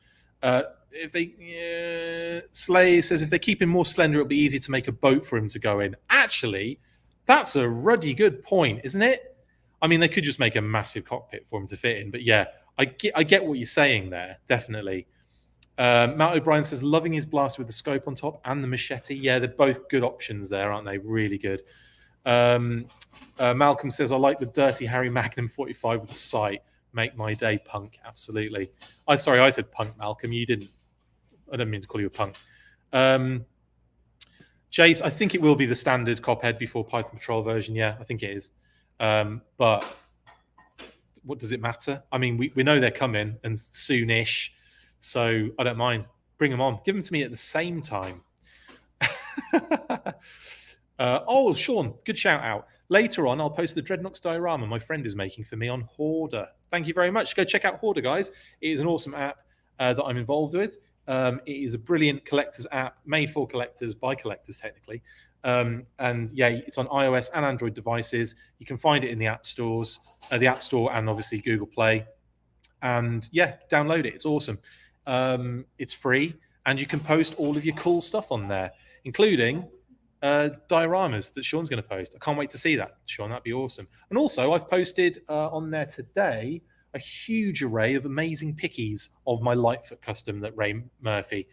Slay says, if they keep him more slender, it'll be easy to make a boat for him to go in. Actually, that's a ruddy good point, isn't it? I mean, they could just make a massive cockpit for him to fit in. But yeah, I get what you're saying there, definitely. Matt O'Brien says, loving his blaster with the scope on top and the machete. Yeah, they're both good options there, aren't they? Really good. Malcolm says, I like the Dirty Harry Magnum 45 with the sight. Make my day, punk. Absolutely. I said punk, Malcolm. You didn't. I don't mean to call you a punk. Jace, I think it will be the standard Copperhead before Python Patrol version. Yeah, I think it is. But what does it matter? I mean, we know they're coming and soonish, so I don't mind. Bring them on. Give them to me at the same time. Oh, Sean, good shout out. Later on, I'll post the Dreadnoks diorama my friend is making for me on Hoarder. Thank you very much. Go check out Hoarder, guys. It is an awesome app that I'm involved with. It is a brilliant collectors app made for collectors by collectors, technically. And yeah, it's on iOS and Android devices. You can find it in the app stores, the App Store, and obviously Google Play. And yeah, download it. It's awesome. It's free, and you can post all of your cool stuff on there, including dioramas that Sean's going to post. I can't wait to see that, Sean. That'd be awesome. And also, I've posted on there today a huge array of amazing pickies of my Lightfoot custom that Ray Murphy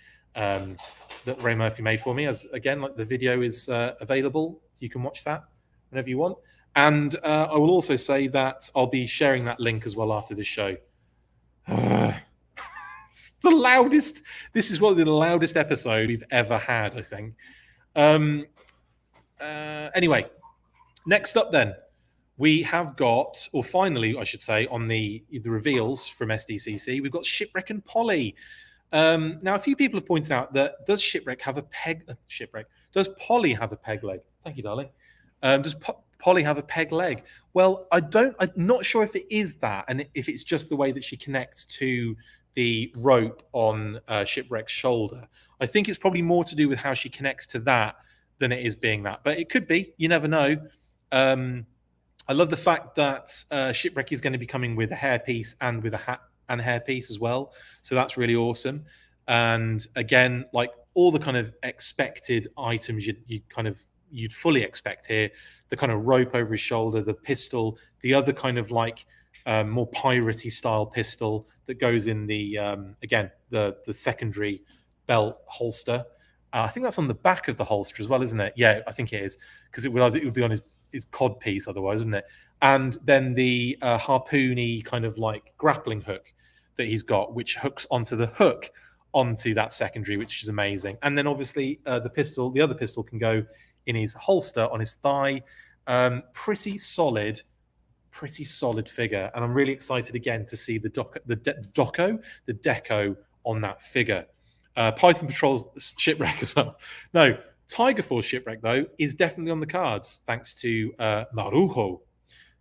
made for me. As again, like the video is available, you can watch that whenever you want. And I will also say that I'll be sharing that link as well after this show. It's the loudest. This is one of the loudest episode we've ever had, I think. Anyway, next up then, we have got, or finally, I should say, on the reveals from Sdcc, we've got Shipwreck and Polly. Now, a few people have pointed out that does Shipwreck have a peg? Does Polly have a peg leg? Thank you, darling. Does Polly have a peg leg? Well, I'm not sure if it is that, and if it's just the way that she connects to the rope on Shipwreck's shoulder. I think it's probably more to do with how she connects to that than it is being that, but it could be. You never know. I love the fact that Shipwreck is going to be coming with a hairpiece and with a hat and hairpiece as well. So that's really awesome. And again, like all the kind of expected items you'd fully expect here, the kind of rope over his shoulder, the pistol, the other kind of like more piratey style pistol that goes in the again the secondary belt holster. I think that's on the back of the holster as well, isn't it? Yeah, I think it is, because it would be on his cod piece otherwise, wouldn't it? And then the harpoony kind of like grappling hook that he's got, which hooks onto the hook onto that secondary, which is amazing. And then obviously the other pistol can go in his holster on his thigh. Pretty solid figure, and I'm really excited again to see the deco on that figure. Python Patrol's Shipwreck as well. No, Tiger Force Shipwreck though is definitely on the cards thanks to Marujo,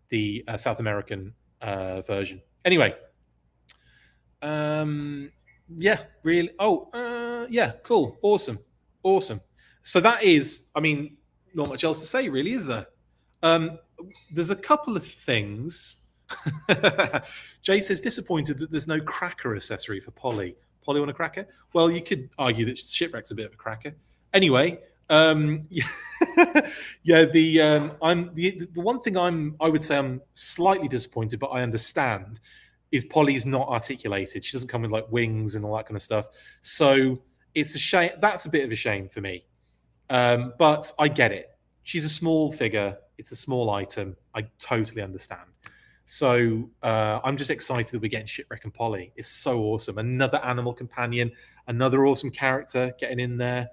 the South American version. Anyway, yeah, really. Yeah, cool, awesome. So that is, I mean, not much else to say, really, is there? There's a couple of things. Jay says disappointed that there's no cracker accessory for Polly. Polly want a cracker? Well, you could argue that Shipwreck's a bit of a cracker. Anyway, yeah, the one thing I would say I'm slightly disappointed, but I understand, is Polly's not articulated. She doesn't come with like wings and all that kind of stuff. So it's a shame. That's a bit of a shame for me. But I get it. She's a small figure. It's a small item. I totally understand. So I'm just excited that we're getting Shipwreck and Polly. It's so awesome. Another animal companion, another awesome character getting in there.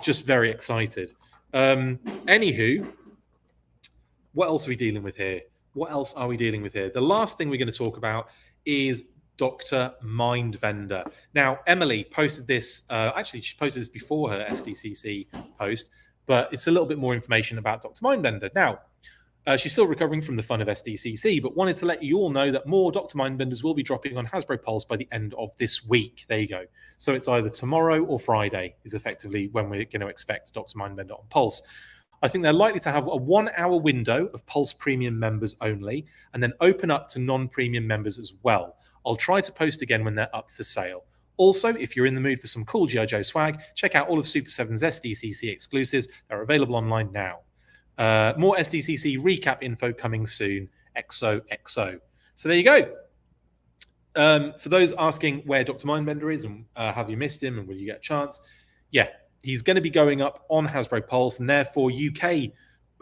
Just very excited. Anywho, what else are we dealing with here? The last thing we're going to talk about is Dr. Mindbender. Now, Emily posted this. Actually, she posted this before her Sdcc post, but it's a little bit more information about Dr. Mindbender. Now, she's still recovering from the fun of Sdcc, but wanted to let you all know that more Dr. Mindbenders will be dropping on Hasbro Pulse by the end of this week. There you go. So it's either tomorrow or Friday is effectively when we're going to expect Dr. Mindbender on Pulse. I think they're likely to have a 1 hour window of Pulse Premium members only, and then open up to non-premium members as well. I'll try to post again when they're up for sale. Also, if you're in the mood for some cool G.I. Joe swag, check out all of Super 7's Sdcc exclusives. They're available online now. More Sdcc recap info coming soon. XOXO. So there you go. For those asking where Dr. Mindbender is and have you missed him and will you get a chance? Yeah, he's going to be going up on Hasbro Pulse, and therefore UK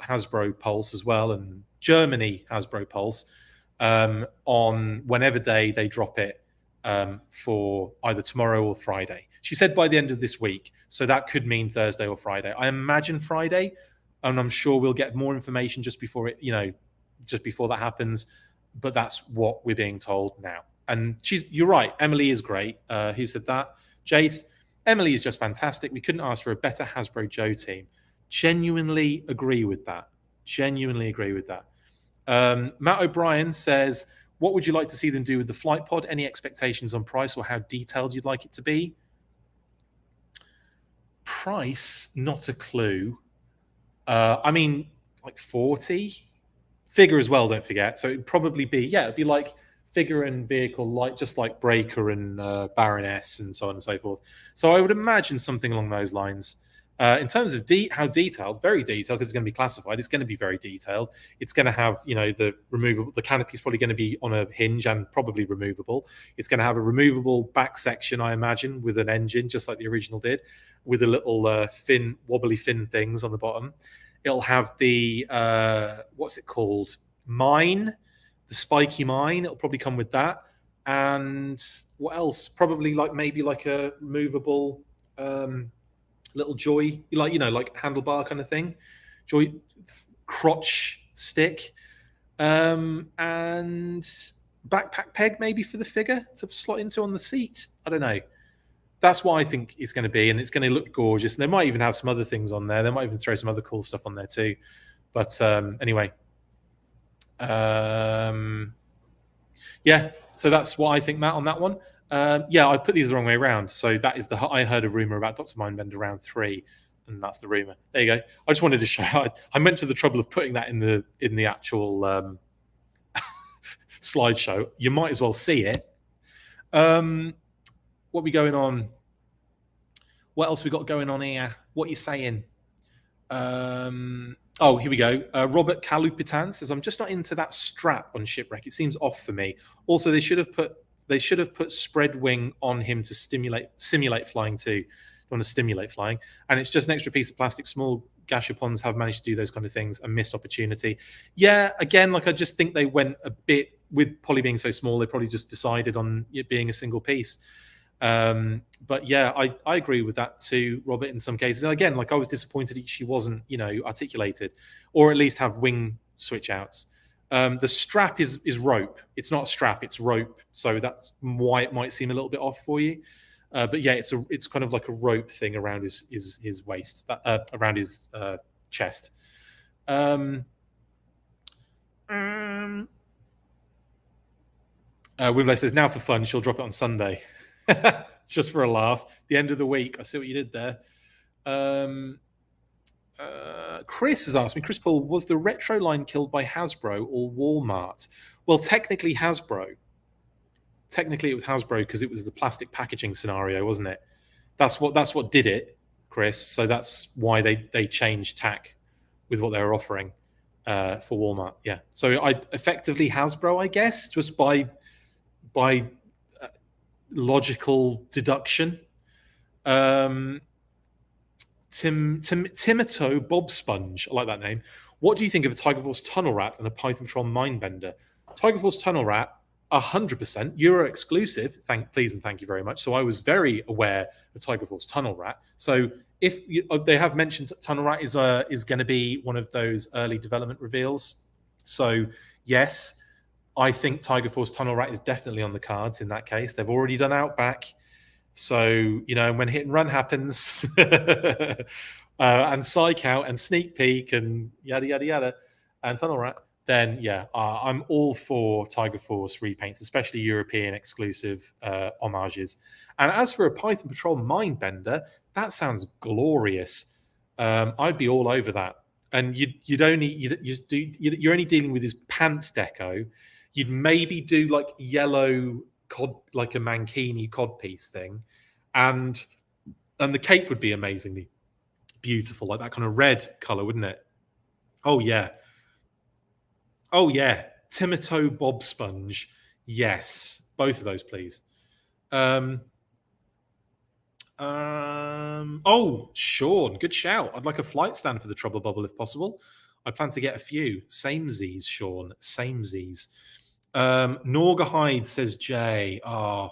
Hasbro Pulse as well, and Germany Hasbro Pulse on whenever day they drop it for either tomorrow or Friday. She said by the end of this week, so that could mean Thursday or Friday. I imagine Friday, and I'm sure we'll get more information just before that happens. But that's what we're being told now. And you're right. Emily is great. Who said that? Jace. Emily is just fantastic. We couldn't ask for a better Hasbro Joe team. Genuinely agree with that. Matt O'Brien says, what would you like to see them do with the flight pod? Any expectations on price or how detailed you'd like it to be? Price, not a clue. I mean, like 40. Figure as well, don't forget. So it'd probably be, it'd be like figure and vehicle, like just like Breaker and Baroness and so on and so forth. So I would imagine something along those lines. In terms of how detailed, very detailed, because it's going to be classified. It's going to be very detailed. It's going to have, the removable. The canopy is probably going to be on a hinge and probably removable. It's going to have a removable back section, I imagine, with an engine, just like the original did, with a little wobbly fin things on the bottom. It'll have the what's it called? Mine, the spiky mine. It'll probably come with that. And what else? Probably maybe a movable little joy, like handlebar kind of thing, joy crotch stick, and backpack peg maybe for the figure to slot into on the seat. I don't know. That's what I think it's going to be, and it's going to look gorgeous. And they might even have some other things on there. They might even throw some other cool stuff on there too. But anyway, yeah. So that's what I think, Matt, on that one. I put these the wrong way around. So that is I heard a rumor about Dr. Mindbender round 3, and that's the rumor. There you go. I just wanted to show. I went to the trouble of putting that in the actual slideshow. You might as well see it. What we going on? What else we got going on here? What are you saying? Here we go. Robert Kalupitan says, I'm just not into that strap on Shipwreck. It seems off for me. Also, they should have put spread wing on him to simulate flying too. You want to stimulate flying. And it's just an extra piece of plastic. Small Gashapons have managed to do those kind of things. A missed opportunity. Yeah, again, I just think they went a bit, with Polly being so small, they probably just decided on it being a single piece. But yeah, I agree with that too, Robert, in some cases. And again, like I was disappointed she wasn't, articulated, or at least have wing switch outs. The strap is rope. It's not a strap, it's rope. So that's why it might seem a little bit off for you. But yeah, it's kind of like a rope thing around his waist, around his chest. Wimbley says, now for fun, she'll drop it on Sunday. Just for a laugh. The end of the week. I see what you did there. Chris has asked me, Chris Paul, was the retro line killed by Hasbro or Walmart? Well, technically Hasbro. Technically it was Hasbro because it was the plastic packaging scenario, wasn't it? That's what did it, Chris. So that's why they changed tack with what they were offering for Walmart. Yeah. So I effectively Hasbro, I guess, just by logical deduction. Timito Bob Sponge, I like that name. What do you think of a Tiger Force Tunnel Rat and a Python Patrol Mindbender? Tiger Force Tunnel Rat, 100% Euro exclusive. Please and thank you very much. So I was very aware of Tiger Force Tunnel Rat. So if they have mentioned Tunnel Rat is going to be one of those early development reveals. So yes, I think Tiger Force Tunnel Rat is definitely on the cards in that case. They've already done Outback. So, when Hit and Run happens and Psych Out and Sneak Peek and yada, yada, yada, and Tunnel Rat, then, yeah, I'm all for Tiger Force repaints, especially European exclusive homages. And as for a Python Patrol Mindbender, that sounds glorious. I'd be all over that. And you're only dealing with his pants deco. You'd maybe do like yellow cod, like a mankini codpiece thing, and the cape would be amazingly beautiful, like that kind of red color, wouldn't it? Oh yeah, Timito Bob Sponge, yes, both of those, please. Oh, Sean, good shout. I'd like a flight stand for the Trouble Bubble if possible. I plan to get a few. Samesies, Sean. Samesies. Norgahide, says Jay. I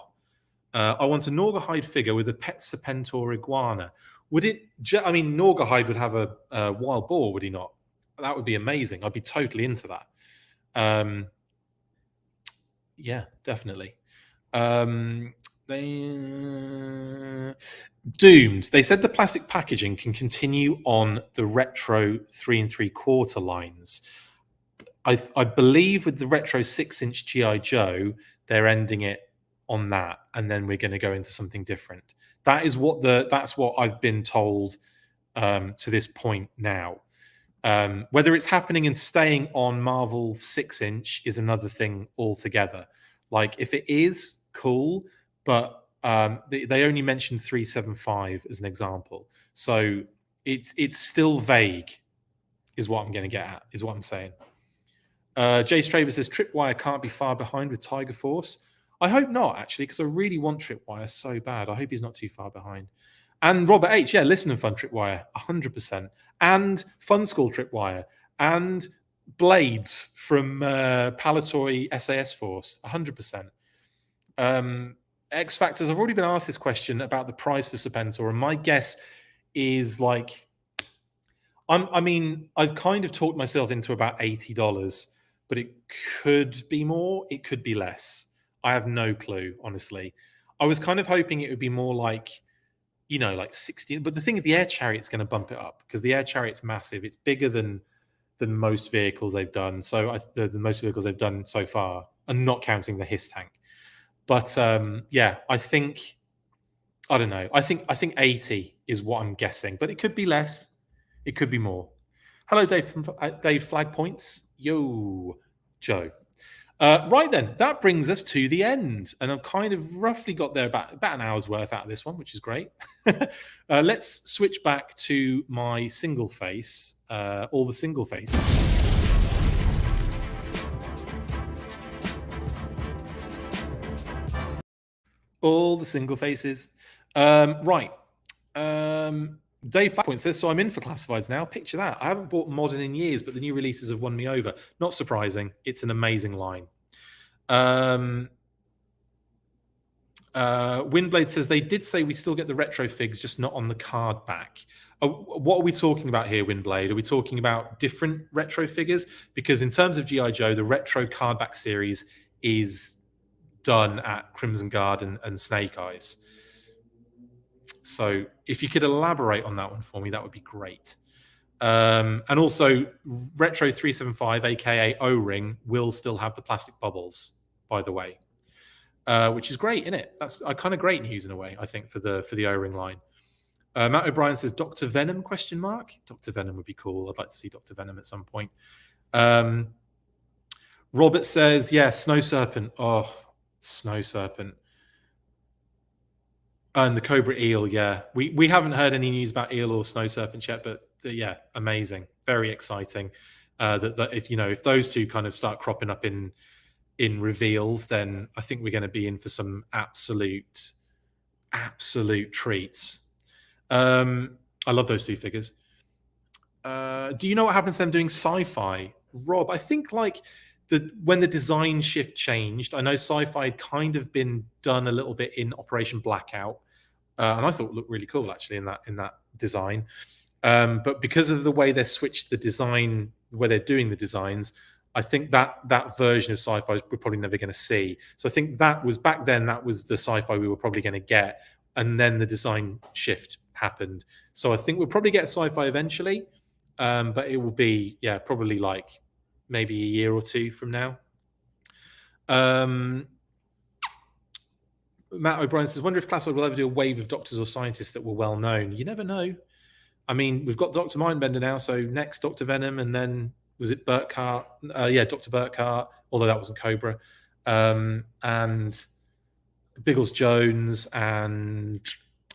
want a Norgahide figure with a pet Serpentor iguana. Would it? I mean, Norgahide would have a wild boar, would he not? That would be amazing. I'd be totally into that. Yeah, definitely. Doomed. They said the plastic packaging can continue on the retro 3 3/4 lines. I believe with the retro 6-inch GI Joe, they're ending it on that, and then we're going to go into something different. That's what I've been told to this point now. Whether it's happening and staying on Marvel 6-inch is another thing altogether. Like if it is, cool, but they only mentioned 375 as an example, so it's still vague. Is what I'm going to get at. Is what I'm saying. Jay Straber says Tripwire can't be far behind with Tiger Force. I hope not, actually, because I really want Tripwire so bad. I hope he's not too far behind. And Robert H, yeah, Listen and Fun Tripwire, 100%. And Fun School Tripwire. And Blades from Palatoy SAS Force, 100%. X Factors, I've already been asked this question about the price for Serpentor, and my guess is like, I've kind of talked myself into about $80, but it could be more, it could be less. I have no clue, honestly. I was kind of hoping it would be more like, like 60. But the thing is, the Air Chariot's going to bump it up because the Air Chariot's massive. It's bigger than most vehicles they've done. So the most vehicles they've done so far, and not counting the HISS tank. But yeah, I don't know. I think 80 is what I'm guessing, but it could be less. It could be more. Hello, Dave from Dave Flag Points. Yo, Joe. Right then, that brings us to the end. And I've kind of roughly got there about an hour's worth out of this one, which is great. Let's switch back to my single face, all the single faces. All the single faces. Right. Dave Flatpoint says, so I'm in for classifieds now. Picture that. I haven't bought modern in years, but the new releases have won me over. Not surprising. It's an amazing line. Windblade says they did say we still get the retro figs, just not on the card back. What are we talking about here, Windblade? Are we talking about different retro figures? Because in terms of G.I. Joe, the retro card back series is done at Crimson Guard and Snake Eyes. So if you could elaborate on that one for me, that would be great. And also, Retro 375, aka O-Ring, will still have the plastic bubbles, by the way, which is great, isn't it? That's kind of great news in a way, I think, for the O-Ring line. Matt O'Brien says Dr. Venom ? Dr. Venom would be cool. I'd like to see Dr. Venom at some point. Robert says, yeah, Snow Serpent. Oh, Snow Serpent. And the Cobra Eel, yeah. We haven't heard any news about Eel or Snow Serpent yet, but yeah, amazing. Very exciting. That if those two kind of start cropping up in reveals, then I think we're going to be in for some absolute treats. I love those two figures. Do you know what happens to them doing sci-fi? Rob, I think when the design shift changed, I know sci-fi had kind of been done a little bit in Operation Blackout, and I thought it looked really cool actually in that design. But because of the way they switched the design, the way they're doing the designs, I think that version of sci-fi we're probably never going to see. So I think that was back then. That was the sci-fi we were probably going to get, and then the design shift happened. So I think we'll probably get sci-fi eventually, but it will be probably maybe a year or two from now. Matt O'Brien says, wonder if Classified will ever do a wave of doctors or scientists that were well known. You never know. I mean, we've got Dr. Mindbender now, so next Dr. Venom, and then was it Burkhart? Dr. Burkhart, although that wasn't Cobra. And Biggles Jones and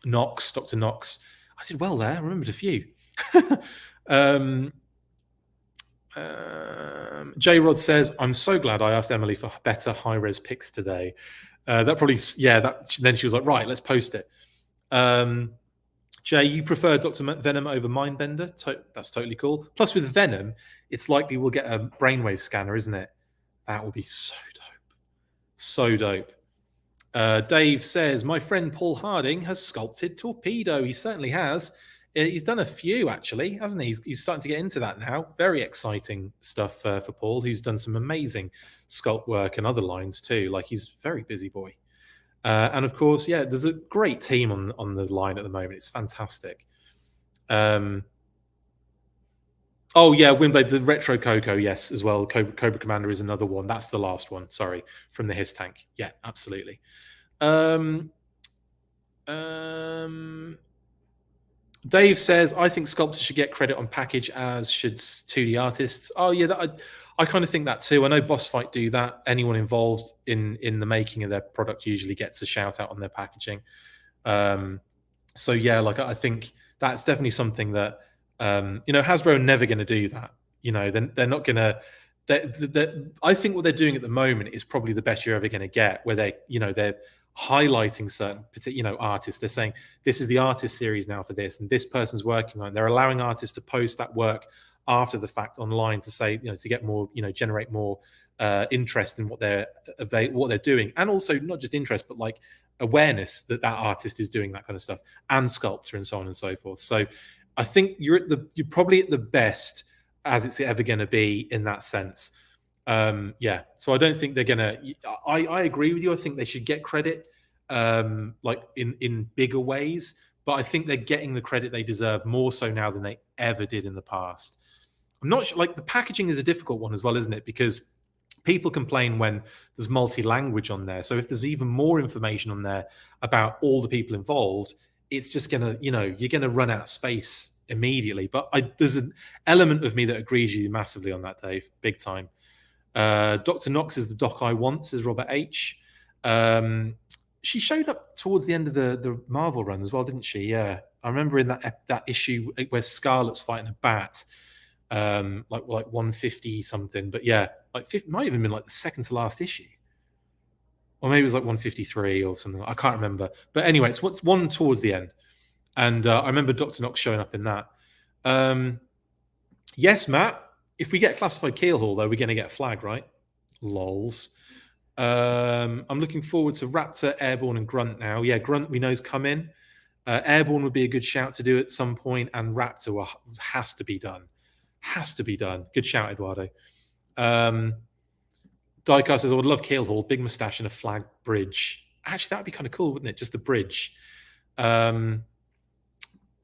Knox, Dr. Knox. I did well there. I remembered a few. J-Rod says, I'm so glad I asked Emily for better high-res pics today. Then she was like, right, let's post it. Jay, you prefer Dr. Venom over Mindbender? That's totally cool. Plus, with Venom, it's likely we'll get a brainwave scanner, isn't it? That will be so dope. So dope. Dave says, my friend Paul Harding has sculpted Torpedo. He certainly has. He's done a few, actually, hasn't he? He's starting to get into that now. Very exciting stuff for Paul, who's done some amazing sculpt work and other lines too. He's a very busy boy. And of course, there's a great team on the line at the moment. It's fantastic. Windblade, the Retro Coco, yes, as well. Cobra Commander is another one. That's the last one, sorry, from the His Tank. Yeah, absolutely. Dave says, I think sculptors should get credit on package, as should 2D artists. Oh, yeah, I kind of think that too. I know Boss Fight do that. Anyone involved in the making of their product usually gets a shout out on their packaging. I think that's definitely something that Hasbro are never going to do that. They're not going to. I think what they're doing at the moment is probably the best you're ever going to get, where they're highlighting certain particular artists. They're saying this is the artist series now for this, and this person's working on it. They're allowing artists to post that work after the fact online to say, to get more, generate more interest in what they're doing, and also not just interest, but awareness that artist is doing that kind of stuff, and sculptor and so on and so forth. So I think you're probably at the best as it's ever going to be in that sense. So I don't think they're gonna. I agree with you. I think they should get credit, in bigger ways. But I think they're getting the credit they deserve more so now than they ever did in the past. I'm not sure. The packaging is a difficult one as well, isn't it? Because people complain when there's multi-language on there. So if there's even more information on there about all the people involved, it's just gonna, you're gonna run out of space immediately. But there's an element of me that agrees with you massively on that, Dave, big time. Dr. Knox is the doc I want, says Robert H. She showed up towards the end of the Marvel run as well, didn't she? Yeah, I remember in that issue where Scarlet's fighting a bat, 150 something. But yeah, might even been the second to last issue, or maybe it was 153 or something. I can't remember. But anyway, it's one towards the end, and I remember Dr. Knox showing up in that. Yes, Matt. If we get classified Keelhaul, though, we're going to get a flag, right? Lols. I'm looking forward to Raptor, Airborne, and Grunt now. Yeah, Grunt we know's come in. Airborne would be a good shout to do at some point, and Raptor has to be done. Has to be done. Good shout, Eduardo. Diecast says, I would love Keelhaul, big moustache and a flag bridge. Actually, that would be kind of cool, wouldn't it? Just the bridge.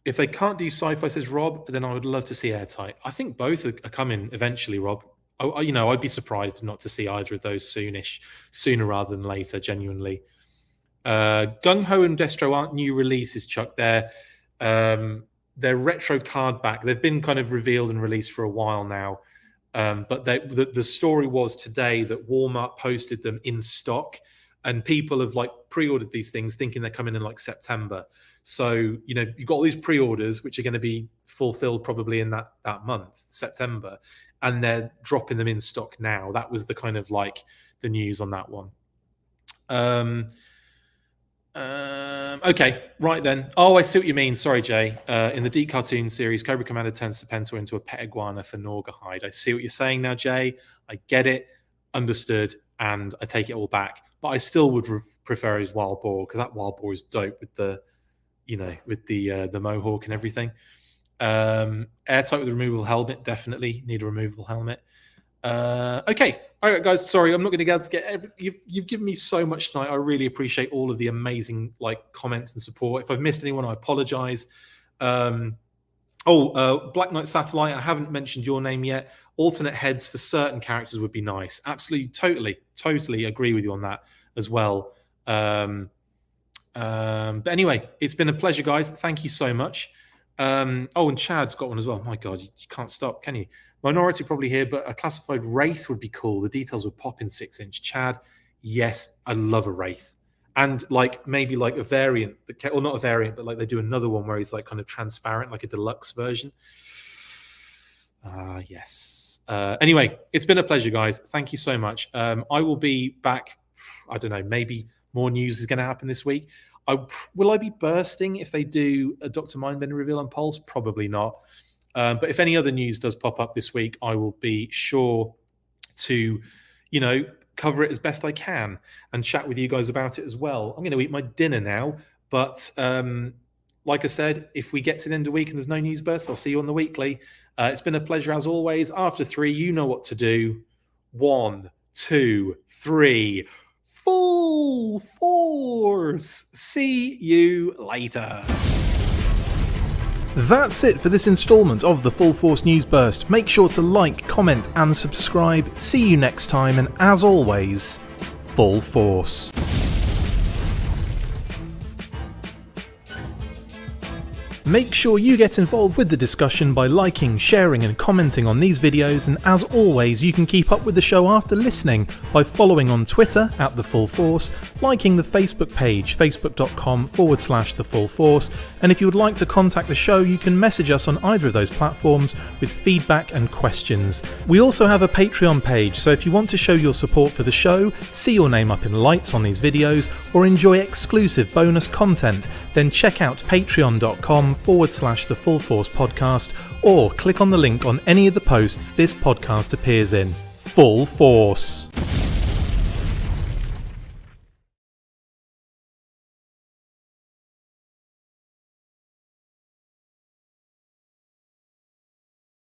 If they can't do sci-fi, says Rob, then I would love to see Airtight. I think both are coming eventually, Rob. I'd be surprised not to see either of those sooner rather than later, genuinely. Gung Ho and Destro aren't new releases, Chuck. They're retro card back. They've been kind of revealed and released for a while now. But the story was today that Walmart posted them in stock, and people have like pre-ordered these things thinking they're coming in like September. So, you've got all these pre-orders, which are going to be fulfilled probably in that month, September, and they're dropping them in stock now. That was the kind of like the news on that one. Okay, right then. Oh, I see what you mean. Sorry, Jay. In the Deep Cartoon series, Cobra Commander turns Serpentor into a pet iguana for Norgahide. I see what you're saying now, Jay. I get it, understood, and I take it all back. But I still would prefer his Wild Boar, because that Wild Boar is dope with the, with the mohawk and everything. Airtight with a removable helmet, definitely need a removable helmet. Okay, all right, guys. Sorry, I'm not going to be able to get. You've given me so much tonight. I really appreciate all of the amazing comments and support. If I've missed anyone, I apologize. Black Knight Satellite. I haven't mentioned your name yet. Alternate heads for certain characters would be nice. Absolutely, totally agree with you on that as well. But anyway, it's been a pleasure, guys. Thank you so much. And Chad's got one as well. My God, you can't stop, can you? Minority probably here, but a classified Wraith would be cool. The details would pop in 6-inch. Chad, yes, I love a Wraith. And maybe a variant, or not a variant, but they do another one where he's kind of transparent, like a deluxe version. Yes. Anyway, it's been a pleasure, guys. Thank you so much. I will be back. I don't know, maybe more news is going to happen this week. Will I be bursting if they do a Dr. Mindbender reveal on Pulse? Probably not. But if any other news does pop up this week, I will be sure to, cover it as best I can and chat with you guys about it as well. I'm going to eat my dinner now. But like I said, if we get to the end of the week and there's no news burst, I'll see you on the weekly. It's been a pleasure as always. After 3, you know what to do. 1, 2, 3. Full force. See you later. That's it for this installment of the Full Force News Burst. Make sure to like, comment and subscribe. See you next time, and as always, Full Force. Make sure you get involved with the discussion by liking, sharing and commenting on these videos, and as always you can keep up with the show after listening by following on Twitter @TheFullForce, liking the Facebook page facebook.com/TheFullForce, and if you would like to contact the show you can message us on either of those platforms with feedback and questions. We also have a Patreon page, so if you want to show your support for the show, see your name up in lights on these videos, or enjoy exclusive bonus content, then check out patreon.com/TheFullForce podcast, or click on the link on any of the posts this podcast appears in. Full Force.